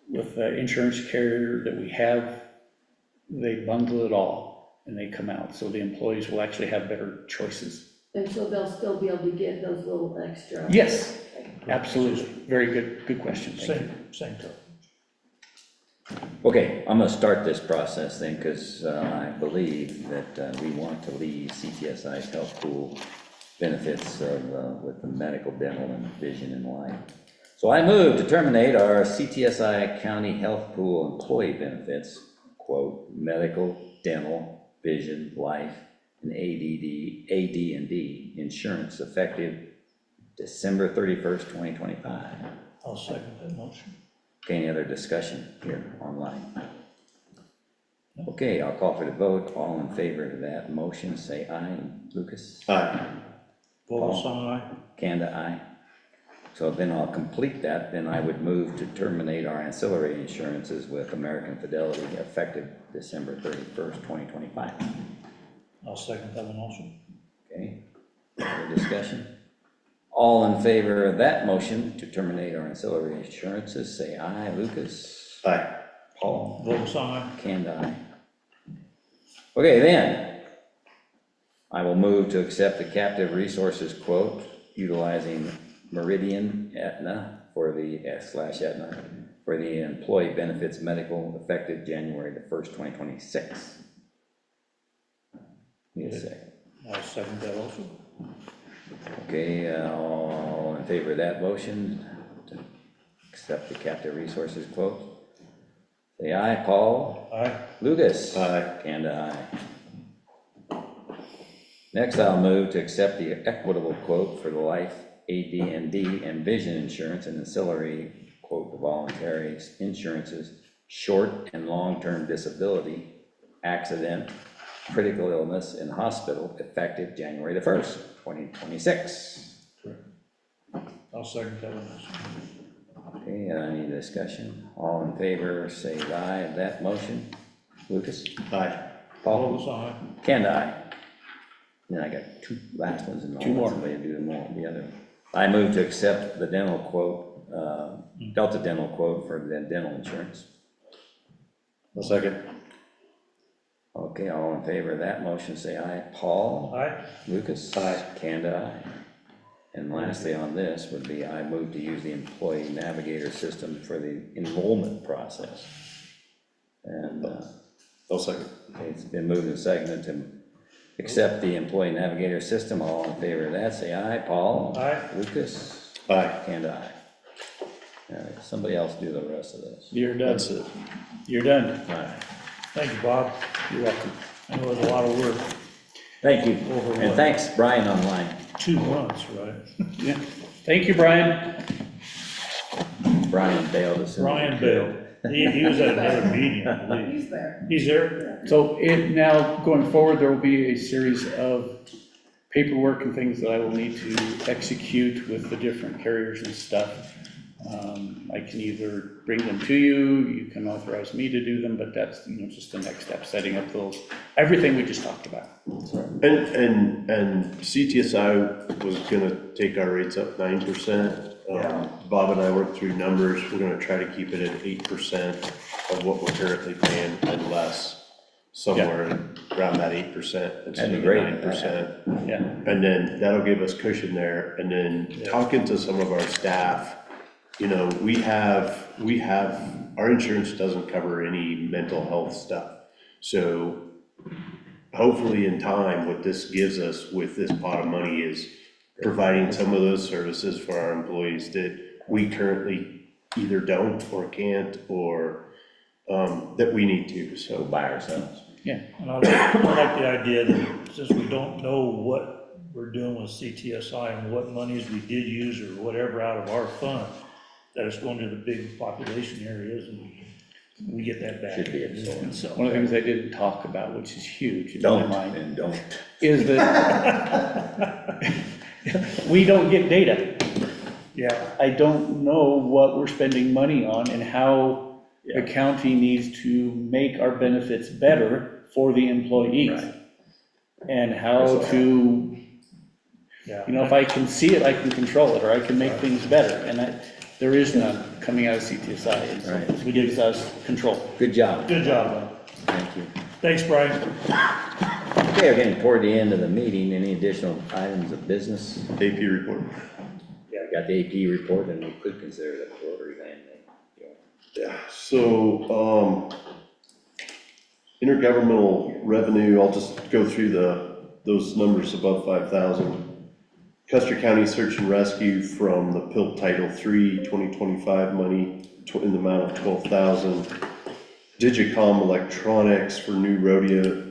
with the insurance carrier that we have, they bundle it all and they come out. So the employees will actually have better choices. And so they'll still be able to get those little extra? Yes, absolutely. Very good question. Thank you. Same token. Okay, I'm gonna start this process then, because I believe that we want to leave CTSI's health pool benefits with the medical, dental, and vision and life. So I move to terminate our CTSI County Health Pool employee benefits, quote, medical, dental, vision, life, and AD&D insurance effective December 31st, 2025. I'll second that motion. Okay, any other discussion here online? Okay, I'll call for the vote. All in favor of that motion, say aye. Lucas? Aye. Volgeson, aye. Kanda, aye. So then I'll complete that. Then I would move to terminate our ancillary insurances with American Fidelity effective December 31st, 2025. I'll second that motion. Okay, other discussion? All in favor of that motion to terminate our ancillary insurances, say aye. Lucas? Aye. Paul? Volgeson, aye. Kanda, aye. Okay, then, I will move to accept the captive resources quote utilizing Meridian Aetna for the /Aetna for the employee benefits medical effective January the 1st, 2026. Need a second. I'll second that also. Okay, all in favor of that motion to accept the captive resources quote? Say aye. Paul? Aye. Lucas? Aye. Kanda, aye. Next, I'll move to accept the equitable quote for the life, AD&D, and vision insurance and ancillary quote, the voluntary insurances, short and long-term disability, accident, critical illness, and hospital effective January the 1st, 2026. I'll second that motion. Okay, any discussion? All in favor, say aye of that motion. Lucas? Aye. Paul? Volgeson, aye. Kanda, aye. Then I got two last ones and Two more. somebody do them all, the other. I move to accept the dental quote, Delta dental quote for the dental insurance. I'll second. Okay, all in favor of that motion, say aye. Paul? Aye. Lucas? Aye. Kanda, aye. And lastly on this would be, I move to use the employee navigator system for the enrollment process. And, I'll second. okay, it's been moved and seconded to accept the employee navigator system. All in favor of that, say aye. Paul? Aye. Lucas? Aye. Kanda, aye. All right, somebody else do the rest of this. You're done. That's it. You're done. All right. Thank you, Bob. You're welcome. That was a lot of work. Thank you, Over and what? thanks, Brian online. 2 months, right? Yeah. Thank you, Brian. Brian bailed us. Brian Bell. He was at another meeting, I believe. He's there. He's there? So now, going forward, there will be a series of paperwork and things that I will need to execute with the different carriers and stuff. I can either bring them to you, you can authorize me to do them, but that's, just the next step, setting up those, everything we just talked about. And CTSI was gonna take our rates up 9%. Bob and I worked through numbers, we're gonna try to keep it at 8% of what we're currently paying and less, somewhere around that 8% instead That'd of be great. 9%. Yeah. And then that'll give us cushion there, and then talking to some of our staff, we have, our insurance doesn't cover any mental health stuff. So hopefully in time, what this gives us with this pot of money is providing some of those services for our employees that we currently either don't or can't, or that we need to, so. By ourselves. Yeah. And I like the idea that since we don't know what we're doing with CTSI and what monies we did use or whatever out of our fund, that it's going to the big population areas and we get that back. Should be absorbed. So, One of the things I didn't talk about, which is huge in my Don't, mind, and don't. is that we don't get data. yeah, I don't know what we're spending money on and how the county needs to make our benefits better for the employees. Right. And how to, yeah. if I can see it, I can control it, or I can make things better. And there is none coming out of CTSI, and so Right. this gives us control. Good job. Good job, man. Thank you. Thanks, Brian. Okay, we're getting toward the end of the meeting. Any additional items of business? AP report. Yeah, we got the AP report, and we could consider that rotary land. Yeah, so, intergovernmental revenue, I'll just go through those numbers above 5,000. Custer County Search and Rescue from the PILT Title III 2025 money in the amount of 12,000. Digicom Electronics for new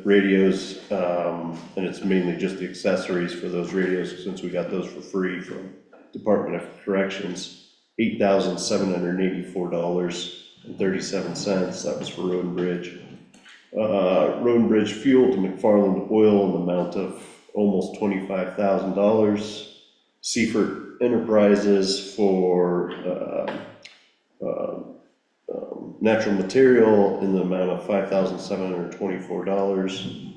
radios, and it's mainly just the accessories for those radios since we got those for free from Department of Corrections. $8,784.37, that was for Road and Bridge. Road and Bridge fuel to McFarland Oil in the amount of almost $25,000. Seifert Enterprises for natural material in the amount of $5,724.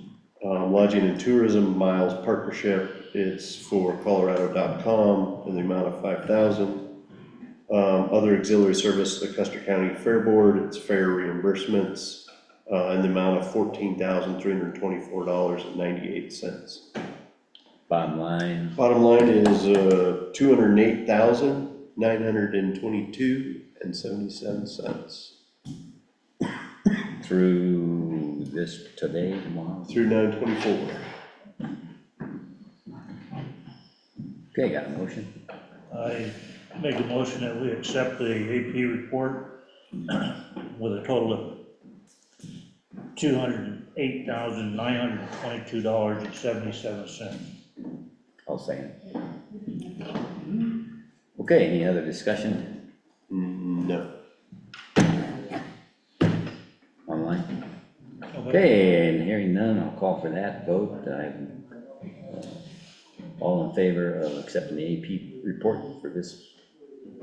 Lodging and Tourism Miles Partnership, it's for Colorado.com in the amount of $5,000. Other auxiliary service, the Custer County Fair Board, it's fare reimbursements in the amount of $14,324.98. Bottom line. Bottom line is $208,922.77 Through this today, tomorrow? through 9/24. Okay, got a motion? I make a motion that we accept the AP report with a total of $208,922.77. I'll second. Okay, any other discussion No. online? Okay, and hearing none, I'll call for that vote. All in favor of accepting the AP report for this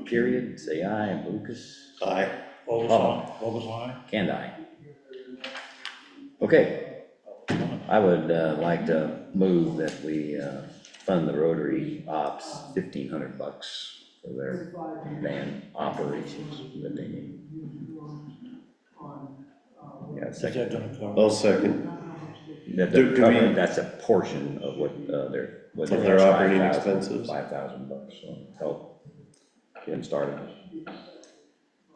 period, say aye. Lucas? Aye. What was mine? And aye. Okay, I would like to move that we fund the Rotary Ops $1,500 for their van operations that they need. Yeah, Is that second. gonna cover? I'll second. That's a portion of what their. Of their operating expenses. $5,000, so help get them started.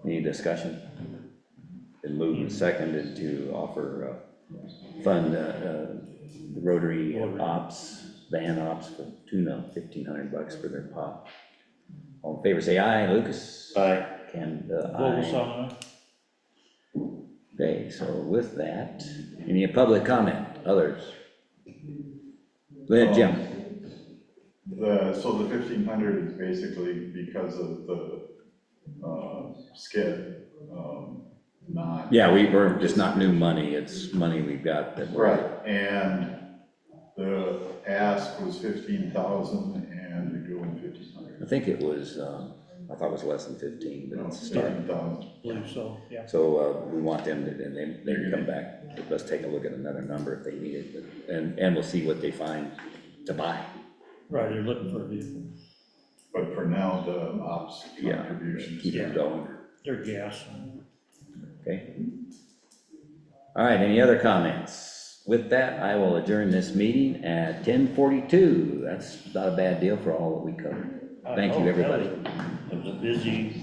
Any discussion? Been moved and seconded to offer, fund, the Rotary Ops, van ops for $1,500 for their pop. All in favor, say aye. Lucas? Aye. And, What was aye. on Okay, so with that, any public comment, others? Jim, So the 1,500 is basically because of the, skid, not. yeah, we're just not new money, it's money we've got that we're. Right, and the ask was 15,000 and the going 1,500. I think it was, I thought it was less than 15, but it's starting. 15,000. I believe so, yeah. So, we want them to, and they can come back, let's take a look at another number if they need it, but, and we'll see what they find to buy. Right, they're looking for a vehicle. But for now, the ops Yeah, contributions. keep it going, They're gas. okay? All right, any other comments? With that, I will adjourn this meeting at 10:42. That's not a bad deal for all that we covered. Thank you, everybody. It was a busy